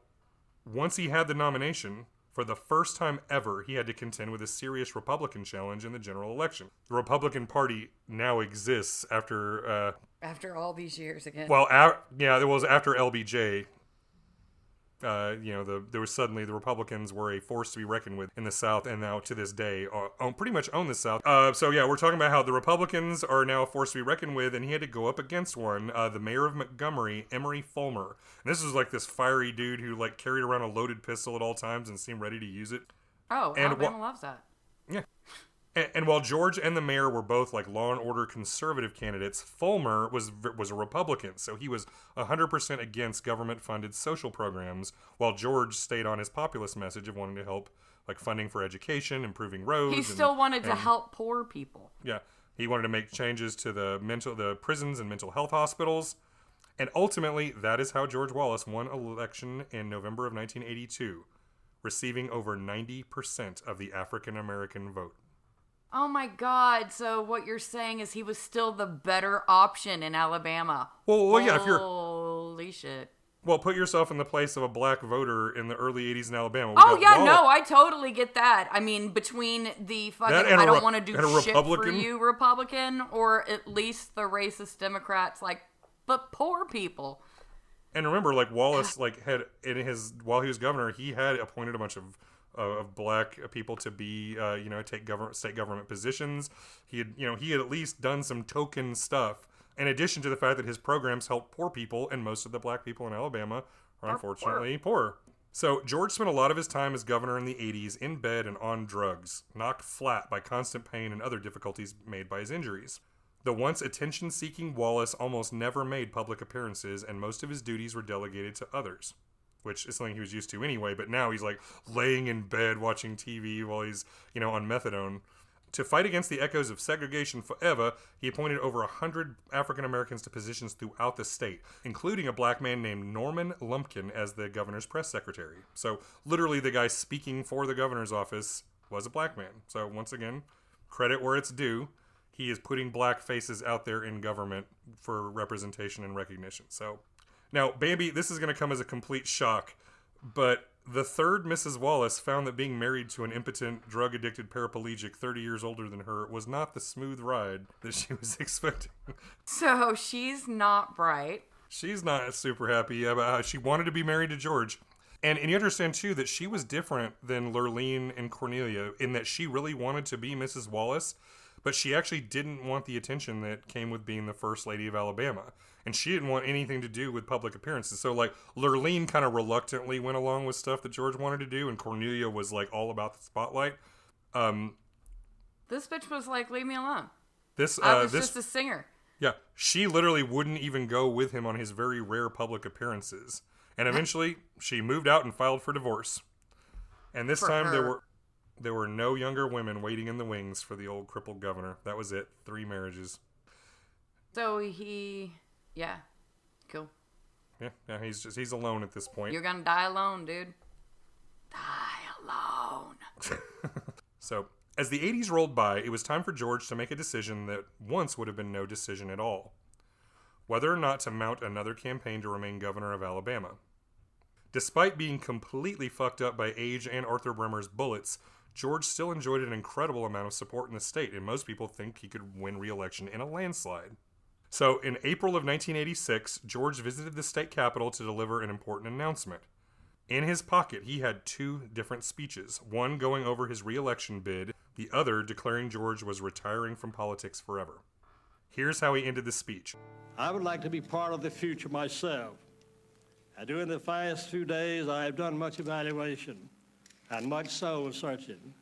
Speaker 3: once he had the nomination, for the first time ever, he had to contend with a serious Republican challenge in the general election. The Republican Party now exists after...
Speaker 2: after all these years again.
Speaker 3: Well, it was after LBJ. There was suddenly the Republicans were a force to be reckoned with in the South, and now to this day pretty much own the South. We're talking about how the Republicans are now a force to be reckoned with, and he had to go up against one, the mayor of Montgomery, Emory Fulmer. And this was like this fiery dude who like carried around a loaded pistol at all times and seemed ready to use it.
Speaker 2: Oh, and Alabama loves that.
Speaker 3: Yeah. And while George and the mayor were both like law and order conservative candidates, Fulmer was a Republican, so he was 100% against government-funded social programs, while George stayed on his populist message of wanting to help, like funding for education, improving roads.
Speaker 2: He still wanted to help poor people.
Speaker 3: Yeah, he wanted to make changes to the prisons and mental health hospitals, and ultimately, that is how George Wallace won election in November of 1982, receiving over 90% of the African American vote.
Speaker 2: Oh my God, so what you're saying is he was still the better option in Alabama.
Speaker 3: Well, yeah, if you're...
Speaker 2: Holy shit.
Speaker 3: Well, put yourself in the place of a black voter in the early 80s in Alabama.
Speaker 2: I totally get that. I mean, between the fucking I don't want to do shit for you Republican, or at least the racist Democrats, like, but poor people.
Speaker 3: And remember, like, Wallace, like, had while he was governor, he had appointed a bunch of black people to be, take state government positions. He had at least done some token stuff. In addition to the fact that his programs help poor people, and most of the black people in Alabama are unfortunately poor. So George spent a lot of his time as governor in the 80s in bed and on drugs, knocked flat by constant pain and other difficulties made by his injuries. The once attention-seeking Wallace almost never made public appearances, and most of his duties were delegated to others, which is something he was used to anyway, but now he's like laying in bed watching TV while he's, on methadone. To fight against the echoes of segregation forever, he appointed over 100 African Americans to positions throughout the state, including a black man named Norman Lumpkin as the governor's press secretary. So literally the guy speaking for the governor's office was a black man. So once again, credit where it's due. He is putting black faces out there in government for representation and recognition. So now, Bambi, this is going to come as a complete shock, but The third Mrs. Wallace found that being married to an impotent, drug-addicted paraplegic 30 years older than her was not the smooth ride that she was expecting.
Speaker 2: So she's not bright.
Speaker 3: She's not super happy about how she wanted to be married to George. And you understand, too, that she was different than Lurleen and Cornelia in that she really wanted to be Mrs. Wallace, but she actually didn't want the attention that came with being the First Lady of Alabama. And she didn't want anything to do with public appearances. So, like, Lurleen kind of reluctantly went along with stuff that George wanted to do, and Cornelia was, like, all about the spotlight.
Speaker 2: This bitch was like, leave me alone.
Speaker 3: I
Speaker 2: was just a singer.
Speaker 3: Yeah, she literally wouldn't even go with him on his very rare public appearances. And eventually, she moved out and filed for divorce. And this time, there were no younger women waiting in the wings for the old crippled governor. That was it. 3 marriages.
Speaker 2: So yeah, cool.
Speaker 3: Yeah, he's alone at this point.
Speaker 2: You're gonna die alone, dude. Die alone.
Speaker 3: So, as the 80s rolled by, it was time for George to make a decision that once would have been no decision at all. Whether or not to mount another campaign to remain governor of Alabama. Despite being completely fucked up by age and Arthur Bremer's bullets, George still enjoyed an incredible amount of support in the state, and most people think he could win re-election in a landslide. So, in April of 1986, George visited the state capitol to deliver an important announcement. In his pocket, he had 2 different speeches, one going over his re-election bid, the other declaring George was retiring from politics forever. Here's how he ended the speech.
Speaker 6: I would like to be part of the future myself. During the past few days, I have done much evaluation and much soul searching.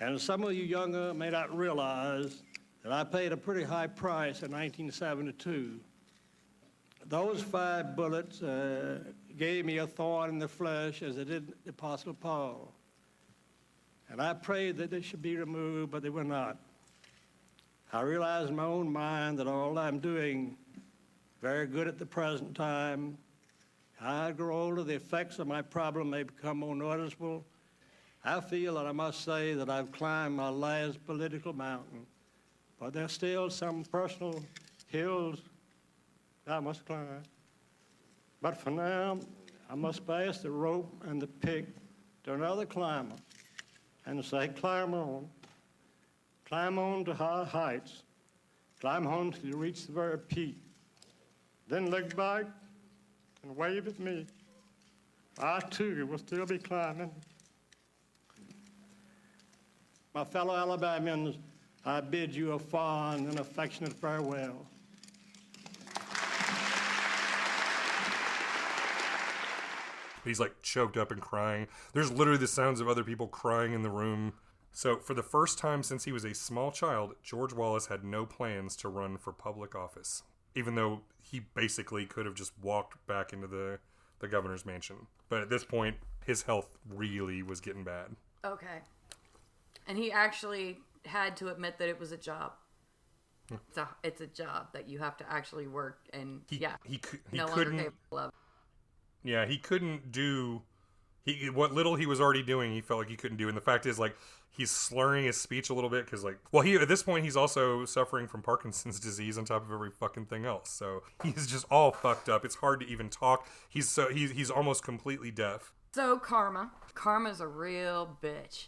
Speaker 6: And some of you younger may not realize that I paid a pretty high price in 1972. Those 5 bullets gave me a thorn in the flesh as they did the Apostle Paul. And I prayed that they should be removed, but they were not. I realized in my own mind that all I'm doing very good at the present time. As I grow older, the effects of my problem may become more noticeable. I feel that I must say that I've climbed my last political mountain, but there's still some personal hills I must climb. But for now, I must pass the rope and the pick to another climber and say, climb on to high heights, climb on till you reach the very peak. Then look back and wave at me. I too will still be climbing. My fellow Alabamians, I bid you a fond and affectionate farewell.
Speaker 3: He's like choked up and crying. There's literally the sounds of other people crying in the room. So, for the first time since he was a small child, George Wallace had no plans to run for public office, even though he basically could have just walked back into the governor's mansion. But at this point, his health really was getting bad.
Speaker 2: Okay. And he actually had to admit that it was a job. It's a job that you have to actually work, and
Speaker 3: He
Speaker 2: no
Speaker 3: couldn't.
Speaker 2: longer capable of.
Speaker 3: Yeah, he couldn't do. What little he was already doing, he felt like he couldn't do. And the fact is, like, he's slurring his speech a little bit because, like, well, at this point he's also suffering from Parkinson's disease on top of every fucking thing else. So he's just all fucked up. It's hard to even talk. He's almost completely deaf.
Speaker 2: So Karma's a real bitch.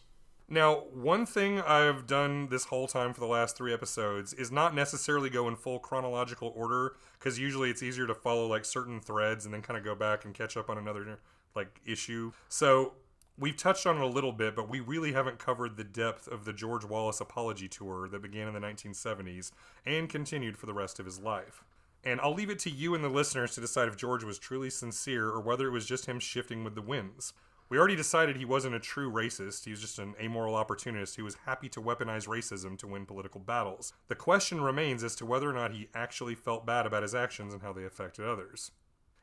Speaker 3: Now, one thing I've done this whole time for the last 3 episodes is not necessarily go in full chronological order, because usually it's easier to follow, like, certain threads and then kind of go back and catch up on another, like, issue. So we've touched on it a little bit, but we really haven't covered the depth of the George Wallace apology tour that began in the 1970s and continued for the rest of his life. And I'll leave it to you and the listeners to decide if George was truly sincere or whether it was just him shifting with the winds. We already decided he wasn't a true racist. He was just an amoral opportunist who was happy to weaponize racism to win political battles. The question remains as to whether or not he actually felt bad about his actions and how they affected others.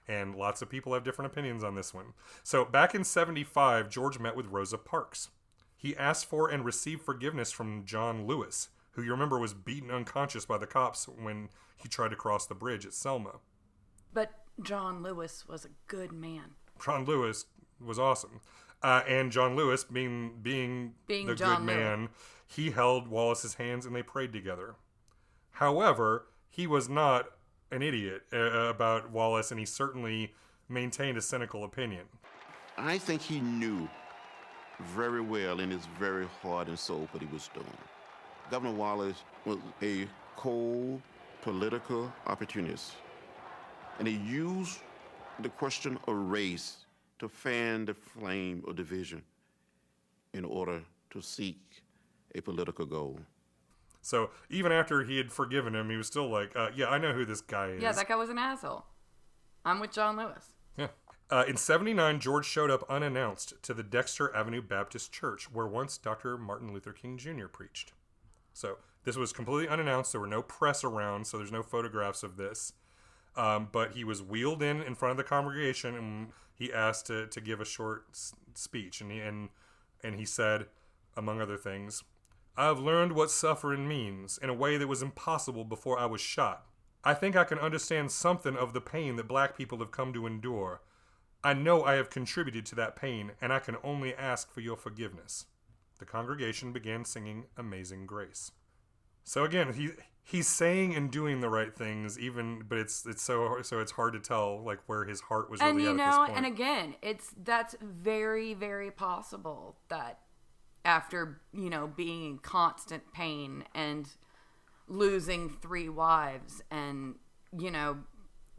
Speaker 3: And lots of people have different opinions on this one. So back in 1975, George met with Rosa Parks. He asked for and received forgiveness from John Lewis, who you remember was beaten unconscious by the cops when he tried to cross the bridge at Selma.
Speaker 2: But John Lewis was a good man.
Speaker 3: John Lewis was awesome. And John Lewis, being the
Speaker 2: John
Speaker 3: good man, he held Wallace's hands and they prayed together. However, he was not an idiot about Wallace, and he certainly maintained a cynical opinion.
Speaker 7: I think he knew very well in his very heart and soul what he was doing. Governor Wallace was a cold political opportunist, and he used the question of race to fan the flame of division in order to seek a political goal.
Speaker 3: So even after he had forgiven him, he was still like, yeah, I know who this guy is.
Speaker 2: Yeah, that guy was an asshole. I'm with John Lewis.
Speaker 3: Yeah. In 79, George showed up unannounced to the Dexter Avenue Baptist Church, where once Dr. Martin Luther King Jr. preached. So this was completely unannounced. There were no press around, so there's no photographs of this. But he was wheeled in front of the congregation, and he asked to give a short speech. And he said, among other things, "I've learned what suffering means in a way that was impossible before I was shot. I think I can understand something of the pain that black people have come to endure. I know I have contributed to that pain, and I can only ask for your forgiveness." The congregation began singing Amazing Grace. So again, he's saying and doing the right things, but it's hard to tell like where his heart was really at this point.
Speaker 2: And again, that's very, very possible that after, being in constant pain and losing 3 wives and,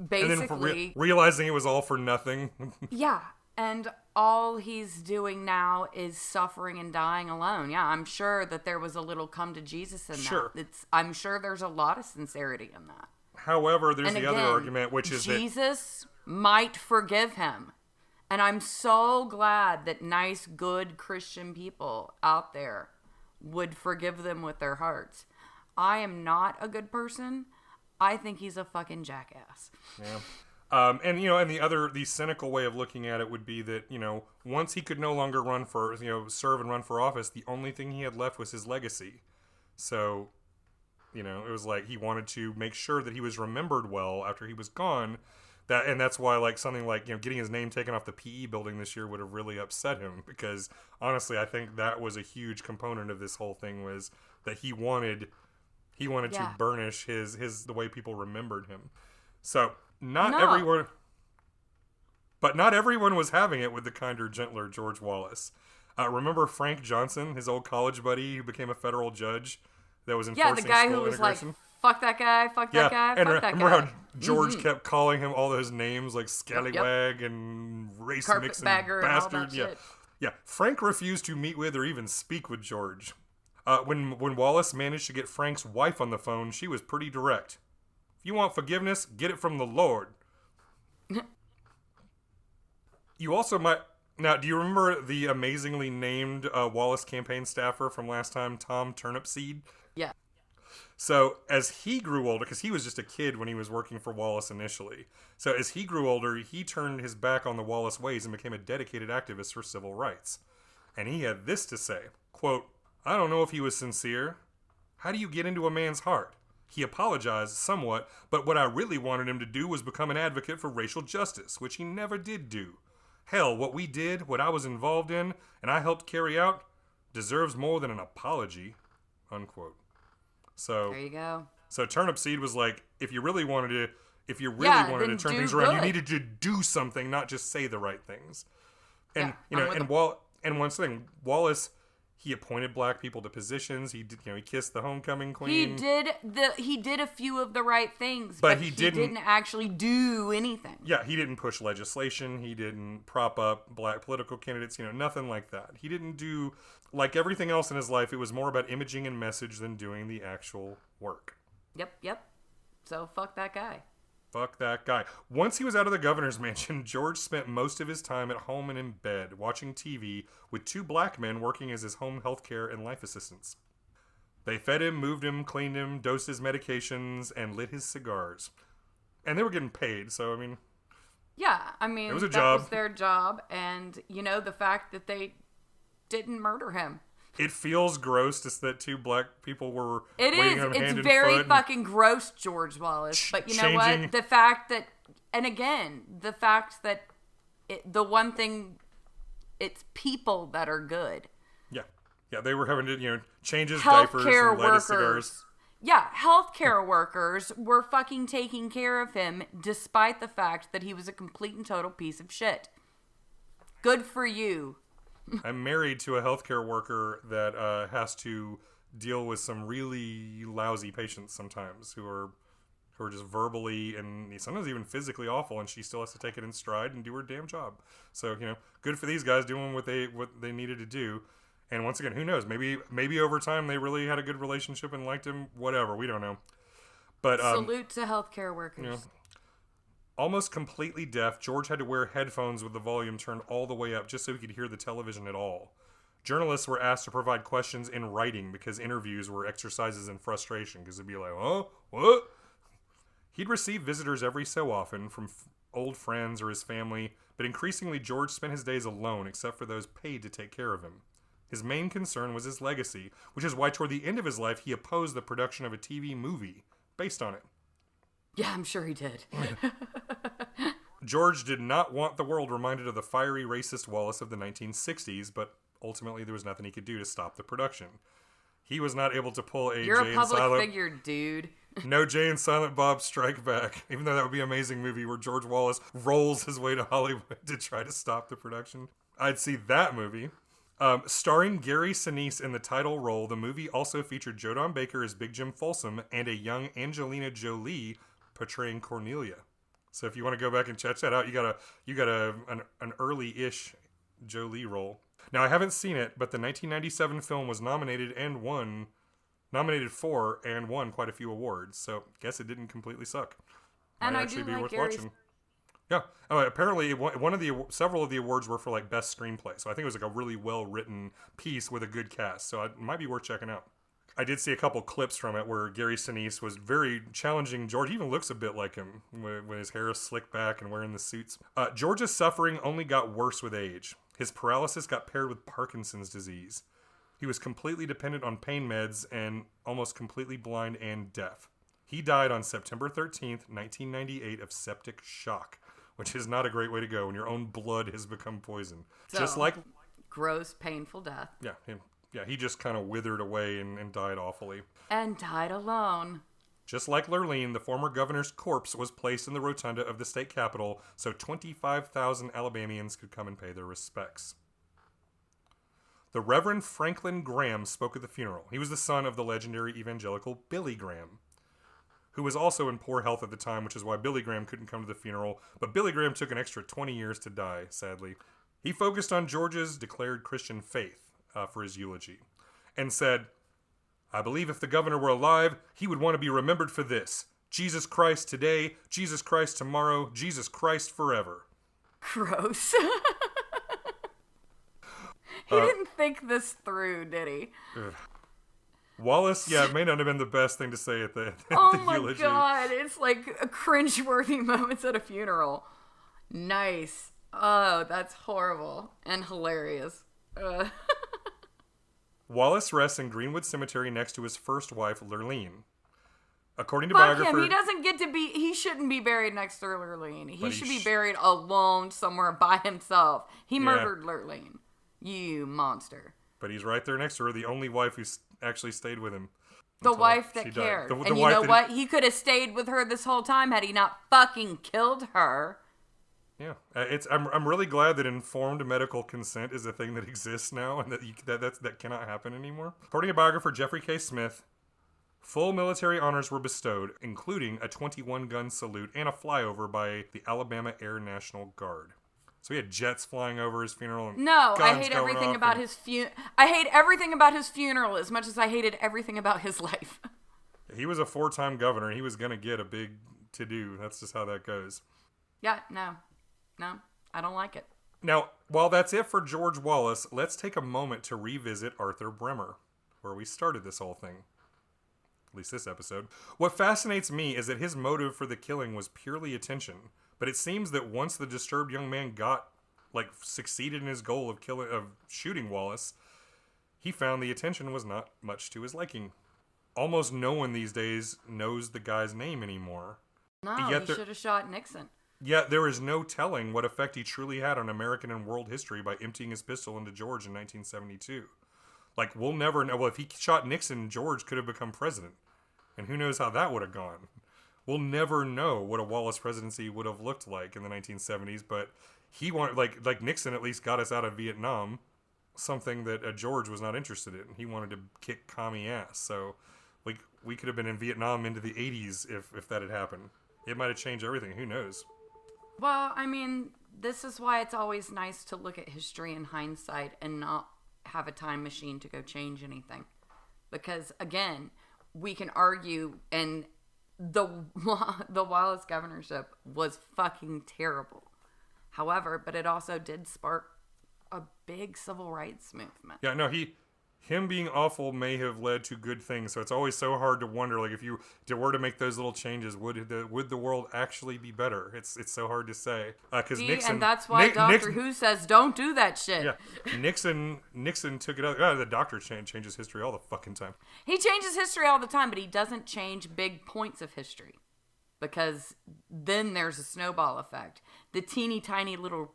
Speaker 2: basically...
Speaker 3: And then realizing it was all for nothing.
Speaker 2: Yeah, and all he's doing now is suffering and dying alone. Yeah, I'm sure that there was a little come to Jesus in
Speaker 3: Sure.
Speaker 2: that. I'm sure there's a lot of sincerity in that.
Speaker 3: However, there's
Speaker 2: And
Speaker 3: the
Speaker 2: again,
Speaker 3: other argument, which is that...
Speaker 2: Jesus might forgive him. And I'm so glad that nice, good Christian people out there would forgive them with their hearts. I am not a good person. I think he's a fucking jackass.
Speaker 3: Yeah. And the cynical way of looking at it would be that, once he could no longer serve and run for office, the only thing he had left was his legacy. So, it was like he wanted to make sure that he was remembered well after he was gone. That's why, like, something like, getting his name taken off the PE building this year would have really upset him, because honestly, I think that was a huge component of this whole thing, was that he wanted to burnish the way people remembered him. So not everyone was having it with the kinder, gentler George Wallace. Remember Frank Johnson, his old college buddy who became a federal judge that was enforcing
Speaker 2: the guy
Speaker 3: school
Speaker 2: who was
Speaker 3: integration?
Speaker 2: like, fuck that guy, fuck that guy,
Speaker 3: and
Speaker 2: fuck that
Speaker 3: remember
Speaker 2: guy.
Speaker 3: how George kept calling him all those names, like scallywag and race mixing
Speaker 2: Carpetbagger
Speaker 3: bastard.
Speaker 2: and all that shit.
Speaker 3: Yeah. Frank refused to meet with or even speak with George. When Wallace managed to get Frank's wife on the phone, she was pretty direct. If you want forgiveness, get it from the Lord. You also might... Now, do you remember the amazingly named Wallace campaign staffer from last time, Tom Turnipseed?
Speaker 2: Yeah.
Speaker 3: So as he grew older, because he was just a kid when he was working for Wallace initially. So as he grew older, he turned his back on the Wallace ways and became a dedicated activist for civil rights. And he had this to say, quote, "I don't know if he was sincere. How do you get into a man's heart? He apologized somewhat, but what I really wanted him to do was become an advocate for racial justice, which he never did do. Hell, what we did, what I was involved in, and I helped carry out, deserves more than an apology," unquote. So
Speaker 2: there you go.
Speaker 3: So Turnipseed was like, if you really wanted to
Speaker 2: then
Speaker 3: turn
Speaker 2: do
Speaker 3: things around,
Speaker 2: good.
Speaker 3: you needed to do something, not just say the right things. And
Speaker 2: Yeah,
Speaker 3: and one thing, Wallace, he appointed black people to positions. He did, he kissed the homecoming queen.
Speaker 2: He did a few of the right things,
Speaker 3: But
Speaker 2: but
Speaker 3: he
Speaker 2: he
Speaker 3: didn't
Speaker 2: didn't actually do anything.
Speaker 3: Yeah, he didn't push legislation. He didn't prop up black political candidates. Nothing like that. He didn't do, like everything else in his life, it was more about imaging and message than doing the actual work.
Speaker 2: Yep. So fuck that guy.
Speaker 3: Fuck that guy. Once he was out of the governor's mansion, George spent most of his time at home and in bed, watching TV, with 2 black men working as his home health care and life assistants. They fed him, moved him, cleaned him, dosed his medications, and lit his cigars. And they were getting paid, so, I mean...
Speaker 2: Yeah,
Speaker 3: it was a
Speaker 2: that
Speaker 3: job.
Speaker 2: was their job, and, the fact that they didn't murder him.
Speaker 3: It feels gross just that 2 black people were
Speaker 2: It
Speaker 3: waiting
Speaker 2: is.
Speaker 3: on him hand
Speaker 2: It's
Speaker 3: and
Speaker 2: very
Speaker 3: foot
Speaker 2: fucking gross, George Wallace. But you know
Speaker 3: changing-
Speaker 2: what? The fact that, and again, the fact that the one thing, it's people that are good.
Speaker 3: Yeah, they were having to, change his diapers and light his cigars.
Speaker 2: Yeah, healthcare workers were fucking taking care of him despite the fact that he was a complete and total piece of shit. Good for you.
Speaker 3: I'm married to a healthcare worker that has to deal with some really lousy patients sometimes who are just verbally and sometimes even physically awful, and she still has to take it in stride and do her damn job. So, good for these guys doing what they needed to do. And once again, who knows? Maybe over time they really had a good relationship and liked him. Whatever, we don't know. But
Speaker 2: salute to healthcare workers.
Speaker 3: Almost completely deaf, George had to wear headphones with the volume turned all the way up just so he could hear the television at all. Journalists were asked to provide questions in writing because interviews were exercises in frustration, because it'd be like, oh, what? He'd receive visitors every so often from old friends or his family, but increasingly George spent his days alone except for those paid to take care of him. His main concern was his legacy, which is why toward the end of his life he opposed the production of a TV movie based on it.
Speaker 2: Yeah, I'm sure he did.
Speaker 3: George did not want the world reminded of the fiery racist Wallace of the 1960s, but ultimately there was nothing he could do to stop the production. He was not able to pull a
Speaker 2: You're
Speaker 3: Jay
Speaker 2: a public
Speaker 3: and Silent...
Speaker 2: figure, dude.
Speaker 3: No Jay and Silent Bob Strike Back, even though that would be an amazing movie where George Wallace rolls his way to Hollywood to try to stop the production. I'd see that movie. Starring Gary Sinise in the title role, the movie also featured Jodan Baker as Big Jim Folsom and a young Angelina Jolie portraying Cornelia. So if you want to go back and check that out, you got an early-ish Jolie role. Now I haven't seen it, but the 1997 film was nominated for and won quite a few awards. So guess it didn't completely suck.
Speaker 2: And
Speaker 3: Might
Speaker 2: I
Speaker 3: actually
Speaker 2: do
Speaker 3: be
Speaker 2: like
Speaker 3: worth
Speaker 2: Gary's...
Speaker 3: watching. Yeah. Apparently, several of the awards were for like best screenplay. So I think it was like a really well written piece with a good cast. So it might be worth checking out. I did see a couple clips from it where Gary Sinise was very challenging George. He even looks a bit like him when his hair is slicked back and wearing the suits. George's suffering only got worse with age. His paralysis got paired with Parkinson's disease. He was completely dependent on pain meds and almost completely blind and deaf. He died on September 13th, 1998 of septic shock, which is not a great way to go when your own blood has become poison.
Speaker 2: So,
Speaker 3: just like...
Speaker 2: gross, painful death.
Speaker 3: Yeah, he just kind of withered away and died awfully.
Speaker 2: And died alone.
Speaker 3: Just like Lurleen, the former governor's corpse was placed in the rotunda of the state capitol so 25,000 Alabamians could come and pay their respects. The Reverend Franklin Graham spoke at the funeral. He was the son of the legendary evangelical Billy Graham, who was also in poor health at the time, which is why Billy Graham couldn't come to the funeral. But Billy Graham took an extra 20 years to die, sadly. He focused on George's declared Christian faith for his eulogy and said, "I believe if the governor were alive, he would want to be remembered for this. Jesus Christ today, Jesus Christ tomorrow, Jesus Christ forever."
Speaker 2: Gross. He didn't think this through, did he?
Speaker 3: Wallace, it may not have been the best thing to say at the
Speaker 2: Oh my
Speaker 3: eulogy.
Speaker 2: God, it's like a cringeworthy moments at a funeral. Nice. Oh, that's horrible and hilarious.
Speaker 3: Wallace rests in Greenwood Cemetery next to his first wife, Lurleen. According to
Speaker 2: Fuck
Speaker 3: biographer...
Speaker 2: him. He doesn't get to be... He shouldn't be buried next to Lurleen. He
Speaker 3: But
Speaker 2: should
Speaker 3: he
Speaker 2: be buried alone somewhere by himself. He murdered Lurleen. You monster.
Speaker 3: But he's right there next to her, the only wife who's actually stayed with him.
Speaker 2: The
Speaker 3: until
Speaker 2: wife that
Speaker 3: she died.
Speaker 2: cared.
Speaker 3: The
Speaker 2: And you
Speaker 3: wife
Speaker 2: know
Speaker 3: that
Speaker 2: what? He could have stayed with her this whole time had he not fucking killed her.
Speaker 3: Yeah, I'm really glad that informed medical consent is a thing that exists now, and that cannot happen anymore. According to biographer Jeffrey K. Smith, full military honors were bestowed, including a 21-gun salute and a flyover by the Alabama Air National Guard. So he had jets flying over his funeral. And
Speaker 2: No, I
Speaker 3: guns
Speaker 2: hate
Speaker 3: going
Speaker 2: everything
Speaker 3: off
Speaker 2: about
Speaker 3: and-
Speaker 2: his I hate everything about his funeral as much as I hated everything about his life.
Speaker 3: He was a 4-time governor. He was going to get a big to-do. That's just how that goes.
Speaker 2: Yeah, no, I don't like it.
Speaker 3: Now, while that's it for George Wallace, let's take a moment to revisit Arthur Bremer, where we started this whole thing. At least this episode. What fascinates me is that his motive for the killing was purely attention, but it seems that once the disturbed young man succeeded in his goal of shooting Wallace, he found the attention was not much to his liking. Almost no one these days knows the guy's name anymore.
Speaker 2: No,
Speaker 3: Yet
Speaker 2: he
Speaker 3: there-
Speaker 2: should have shot Nixon.
Speaker 3: Yet there is no telling what effect he truly had on American and world history by emptying his pistol into George in 1972. We'll never know. Well, if he shot Nixon, George could have become president. And who knows how that would have gone. We'll never know what a Wallace presidency would have looked like in the 1970s, but he wanted, like Nixon at least got us out of Vietnam, something that George was not interested in. He wanted to kick commie ass. So, like, we could have been in Vietnam into the 80s if that had happened. It might have changed everything. Who knows?
Speaker 2: Well, I mean, this is why it's always nice to look at history in hindsight and not have a time machine to go change anything. Because, again, we can argue, and the Wallace governorship was fucking terrible. However, but it also did spark a big civil rights movement.
Speaker 3: Yeah, no, him being awful may have led to good things. So it's always so hard to wonder, like, if you were to make those little changes, would the world actually be better? It's so hard to say. Because Nixon,
Speaker 2: and that's why Doctor Who says don't do that shit.
Speaker 3: Yeah, Nixon took it out. The Doctor changes history all the fucking time.
Speaker 2: He changes history all the time, but he doesn't change big points of history. Because then there's a snowball effect. The teeny tiny little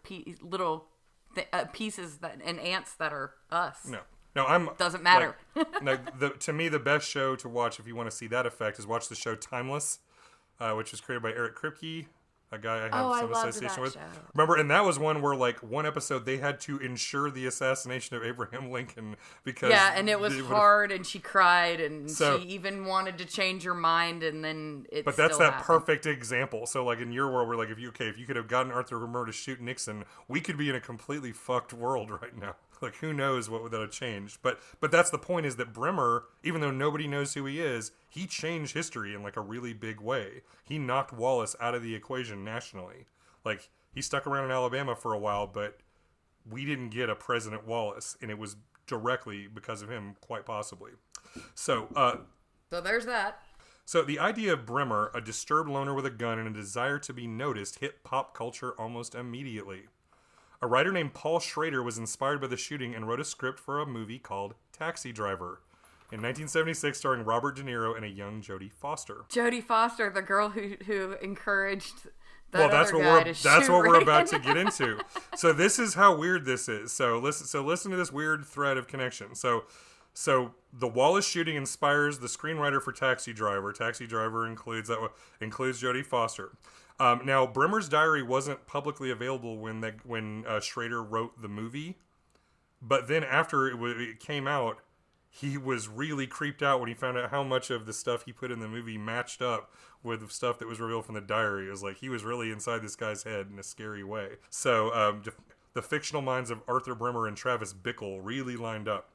Speaker 2: pieces and ants that are us.
Speaker 3: No,
Speaker 2: doesn't matter.
Speaker 3: To me, the best show to watch if you want to see that effect is watch the show Timeless, which was created by Eric Kripke, a guy I have some association with. Show. Remember, and that was one where, like, one episode they had to ensure the assassination of Abraham Lincoln because
Speaker 2: and it was hard, and she cried, and she even wanted to change her mind, and then it.
Speaker 3: But that's that perfect example. So, like, in your world, where, like, if you could have gotten Arthur Bremer to shoot Nixon, we could be in a completely fucked world right now. Like, who knows what would that have changed? But that's the point, is that Bremer, even though nobody knows who he is, he changed history in, like, a really big way. He knocked Wallace out of the equation nationally. Like, he stuck around in Alabama for a while, but we didn't get a President Wallace, and it was directly because of him, quite possibly. So
Speaker 2: there's that.
Speaker 3: So the idea of Bremer, a disturbed loner with a gun and a desire to be noticed, hit pop culture almost immediately. A writer named Paul Schrader was inspired by the shooting and wrote a script for a movie called Taxi Driver in 1976, starring Robert De Niro and a young Jodie Foster.
Speaker 2: Jodie Foster, the girl who encouraged
Speaker 3: that's what we're about to get into. So this is how weird this is. So listen to this weird thread of connection. So the Wallace shooting inspires the screenwriter for Taxi Driver. Taxi Driver includes Jodie Foster. Now, Bremer's diary wasn't publicly available when Schrader wrote the movie, but then after it came out, he was really creeped out when he found out how much of the stuff he put in the movie matched up with stuff that was revealed from the diary. It was like he was really inside this guy's head in a scary way. So the fictional minds of Arthur Bremer and Travis Bickle really lined up.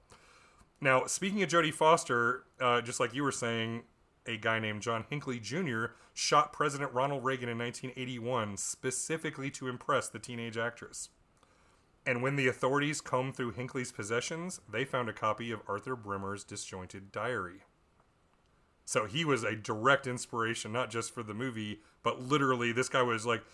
Speaker 3: Now, speaking of Jodie Foster, just like you were saying, a guy named John Hinckley Jr. shot President Ronald Reagan in 1981 specifically to impress the teenage actress. And when the authorities combed through Hinckley's possessions, they found a copy of Arthur Bremer's disjointed diary. So he was a direct inspiration, not just for the movie, but literally this guy was like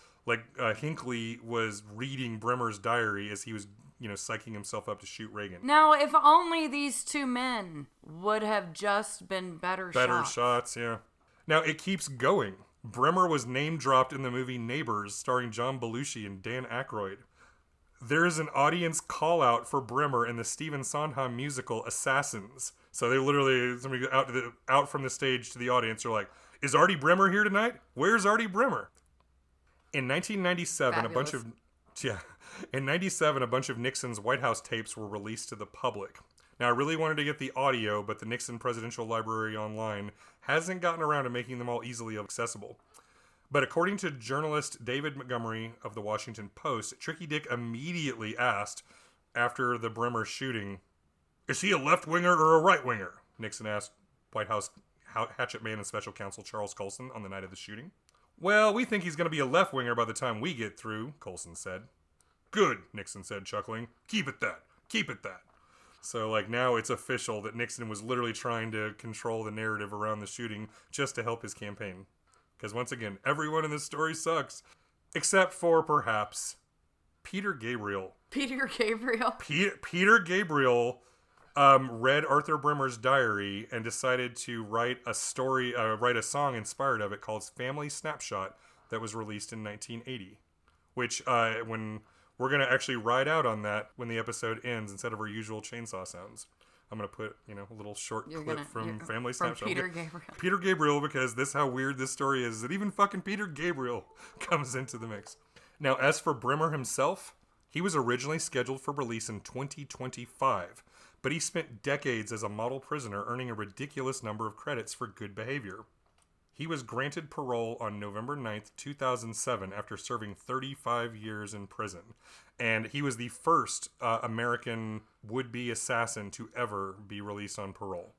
Speaker 3: Hinckley was reading Bremer's diary as he was, psyching himself up to shoot Reagan.
Speaker 2: Now, if only these two men would have just been better
Speaker 3: shots, yeah. Now, it keeps going. Bremer was name-dropped in the movie Neighbors, starring John Belushi and Dan Aykroyd. There is an audience call-out for Bremer in the Stephen Sondheim musical Assassins. So they literally, somebody out from the stage to the audience are like, is Artie Bremer here tonight? Where's Artie Bremer? In 1997, a bunch of Nixon's White House tapes were released to the public. Now, I really wanted to get the audio, but the Nixon Presidential Library online hasn't gotten around to making them all easily accessible. But according to journalist David Montgomery of the Washington Post, Tricky Dick immediately asked, after the Bremer shooting, is he a left-winger or a right-winger? Nixon asked White House hatchet man and special counsel Charles Colson on the night of the shooting. Well, we think he's going to be a left-winger by the time we get through, Colson said. Good, Nixon said, chuckling. Keep it that. So, now it's official that Nixon was literally trying to control the narrative around the shooting just to help his campaign. Because, once again, everyone in this story sucks. Except for, perhaps, Peter Gabriel.
Speaker 2: Peter Gabriel?
Speaker 3: Peter Gabriel read Arthur Bremer's diary and decided to write a song inspired of it called Family Snapshot that was released in 1980. Which, when we're going to actually ride out on that when the episode ends instead of our usual chainsaw sounds. I'm going to put, a little short clip from Family Snapshot.
Speaker 2: Peter Gabriel.
Speaker 3: Peter Gabriel, because this is how weird this story is, that even fucking Peter Gabriel comes into the mix. Now, as for Bremer himself, he was originally scheduled for release in 2025, but he spent decades as a model prisoner, earning a ridiculous number of credits for good behavior. He was granted parole on November 9th, 2007, after serving 35 years in prison. And he was the first American would-be assassin to ever be released on parole.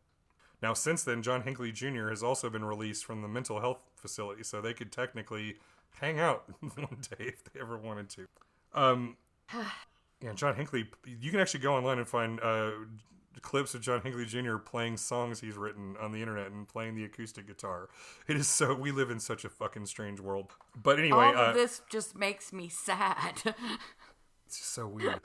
Speaker 3: Now, since then, John Hinckley Jr. has also been released from the mental health facility, so they could technically hang out one day if they ever wanted to. Yeah, John Hinckley, you can actually go online and find clips of John Hinckley Jr. playing songs he's written on the internet and playing the acoustic guitar. It is so, we live in such a fucking strange world. But anyway,
Speaker 2: all of this just makes me sad.
Speaker 3: It's just so weird.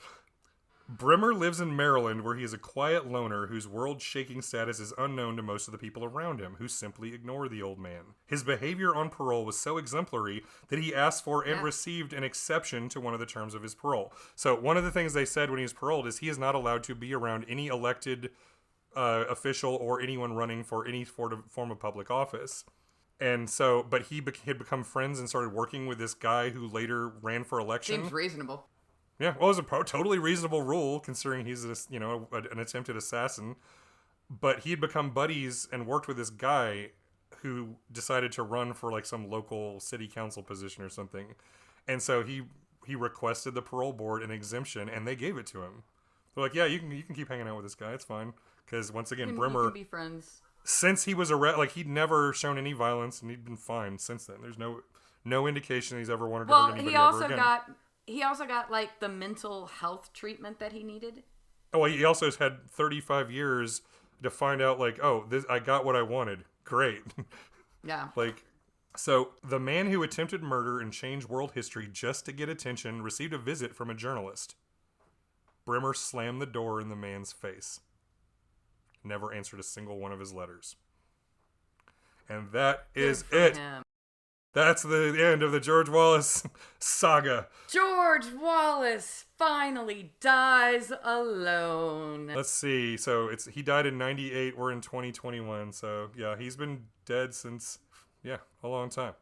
Speaker 3: Bremer lives in Maryland, where he is a quiet loner whose world-shaking status is unknown to most of the people around him, who simply ignore the old man. His behavior on parole was so exemplary that he asked for and received an exception to one of the terms of his parole. So one of the things they said when he was paroled is he is not allowed to be around any elected official or anyone running for any form of public office. And so, but he had become friends and started working with this guy who later ran for election.
Speaker 2: Seems reasonable.
Speaker 3: Yeah, well, it was a totally reasonable rule, considering he's an attempted assassin. But he had become buddies and worked with this guy who decided to run for like some local city council position or something. And so he requested the parole board an exemption, and they gave it to him. They're like, yeah, you can keep hanging out with this guy. It's fine. Because once again, Bremer,
Speaker 2: can be friends.
Speaker 3: Since he was arrested, like, he'd never shown any violence, and he'd been fine since then. There's no indication he's ever wanted to hurt anybody ever again.
Speaker 2: He also got, like, the mental health treatment that he needed.
Speaker 3: Oh, he also has had 35 years to find out, like, oh, I got what I wanted. Great.
Speaker 2: Yeah.
Speaker 3: Like, so the man who attempted murder and changed world history just to get attention received a visit from a journalist. Bremer slammed the door in the man's face. Never answered a single one of his letters. And that is it.
Speaker 2: Him.
Speaker 3: That's the end of the George Wallace saga.
Speaker 2: George Wallace finally dies alone.
Speaker 3: Let's see. So he died in 98. We're in 2021. So yeah, he's been dead since, a long time.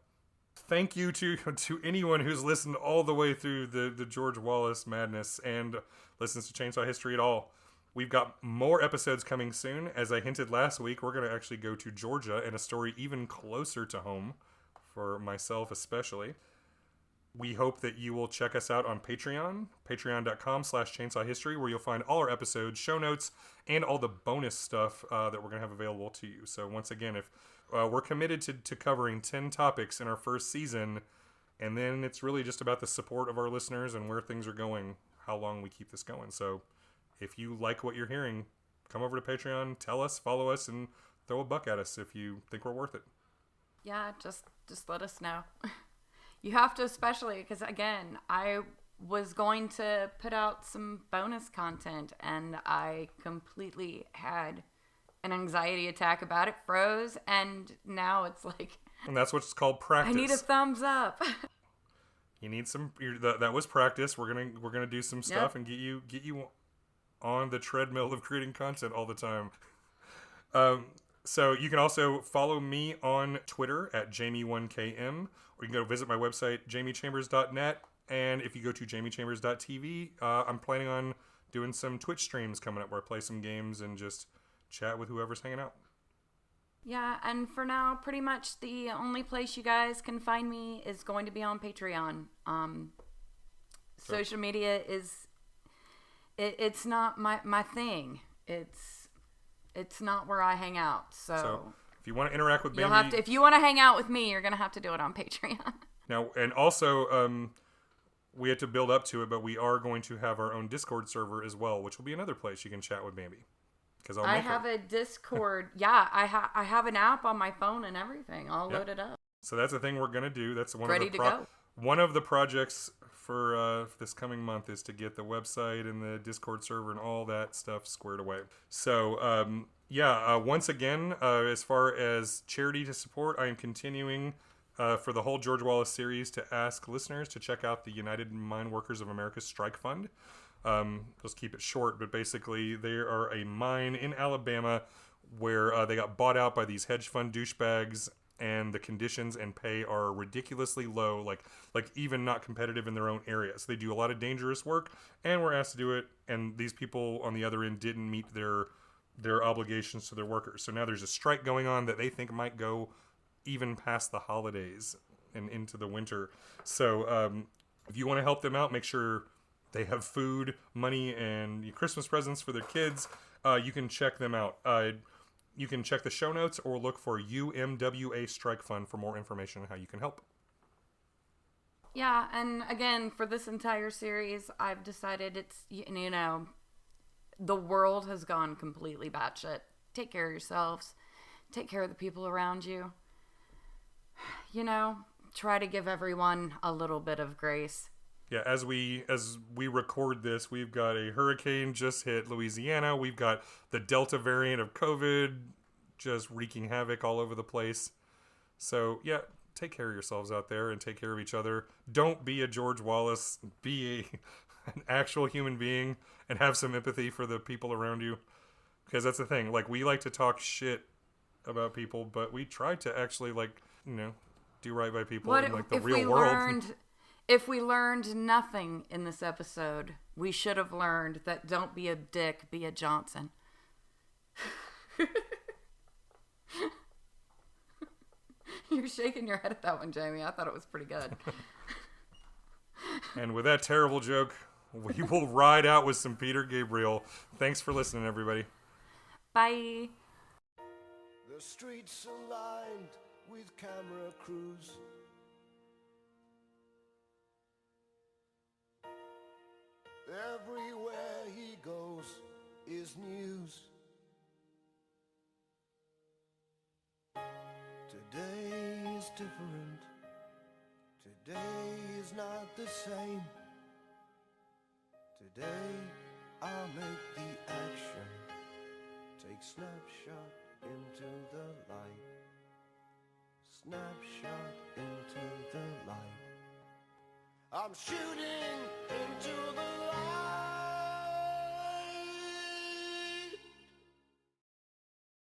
Speaker 3: Thank you to anyone who's listened all the way through the George Wallace madness and listens to Chainsaw History at all. We've got more episodes coming soon. As I hinted last week, we're going to actually go to Georgia and a story even closer to home. For myself especially. We hope that you will check us out on Patreon, patreon.com/chainsawhistory, where you'll find all our episodes, show notes, and all the bonus stuff that we're going to have available to you. So once again, if we're committed to covering 10 topics in our first season, and then it's really just about the support of our listeners and where things are going, how long we keep this going. So if you like what you're hearing, come over to Patreon, tell us, follow us, and throw a buck at us if you think we're worth it.
Speaker 2: Yeah, just let us know. You have to, especially because, again, I was going to put out some bonus content and I completely had an anxiety attack about it, froze, and now it's like...
Speaker 3: And that's what's called practice.
Speaker 2: I need a thumbs up.
Speaker 3: You need some... That was practice. We're gonna do some stuff and get you on the treadmill of creating content all the time. So you can also follow me on Twitter at Jamie1KM, or you can go visit my website, jamiechambers.net. And if you go to jamiechambers.tv, I'm planning on doing some Twitch streams coming up where I play some games and just chat with whoever's hanging out.
Speaker 2: Yeah, and for now, pretty much the only place you guys can find me is going to be on Patreon. Social media is... It's not my thing. It's not where I hang out. So
Speaker 3: if you want to interact with Bambi,
Speaker 2: if you want to hang out with me, you're gonna have to do it on Patreon.
Speaker 3: Now, and also, we had to build up to it, but we are going to have our own Discord server as well, which will be another place you can chat with Bambi. Because
Speaker 2: I have a Discord. Yeah, I have an app on my phone and everything. I'll load it up.
Speaker 3: So that's the thing we're gonna do. That's one of the projects for this coming month is to get the website and the Discord server and all that stuff squared away. So, once again, as far as charity to support, I am continuing for the whole George Wallace series to ask listeners to check out the United Mine Workers of America Strike Fund. Let's keep it short, but basically they are a mine in Alabama where they got bought out by these hedge fund douchebags, and the conditions and pay are ridiculously low, like even not competitive in their own area. So they do a lot of dangerous work, and we're asked to do it, and these people on the other end didn't meet their obligations to their workers. So now there's a strike going on that they think might go even past the holidays and into the winter. So if you want to help them out, make sure they have food, money, and Christmas presents for their kids. You can check them out. You can check the show notes or look for UMWA Strike Fund for more information on how you can help.
Speaker 2: Yeah, and again, for this entire series, I've decided it's, the world has gone completely batshit. Take care of yourselves. Take care of the people around you. Try to give everyone a little bit of grace.
Speaker 3: Yeah, as we record this, we've got a hurricane just hit Louisiana. We've got the Delta variant of COVID just wreaking havoc all over the place. So, yeah, take care of yourselves out there and take care of each other. Don't be a George Wallace. Be an actual human being and have some empathy for the people around you. Because that's the thing. Like, we like to talk shit about people, but we try to actually, do right by people in, the real world.
Speaker 2: If we learned nothing in this episode, we should have learned that don't be a dick, be a Johnson. You're shaking your head at that one, Jamie. I thought it was pretty good.
Speaker 3: And with that terrible joke, we will ride out with some Peter Gabriel. Thanks for listening, everybody.
Speaker 2: Bye.
Speaker 8: The streets are lined with camera crews. Everywhere he goes is news. Today is different. Today is not the same. Today I'll make the action. Take snapshot into the light. Snapshot into the light. I'm shooting into the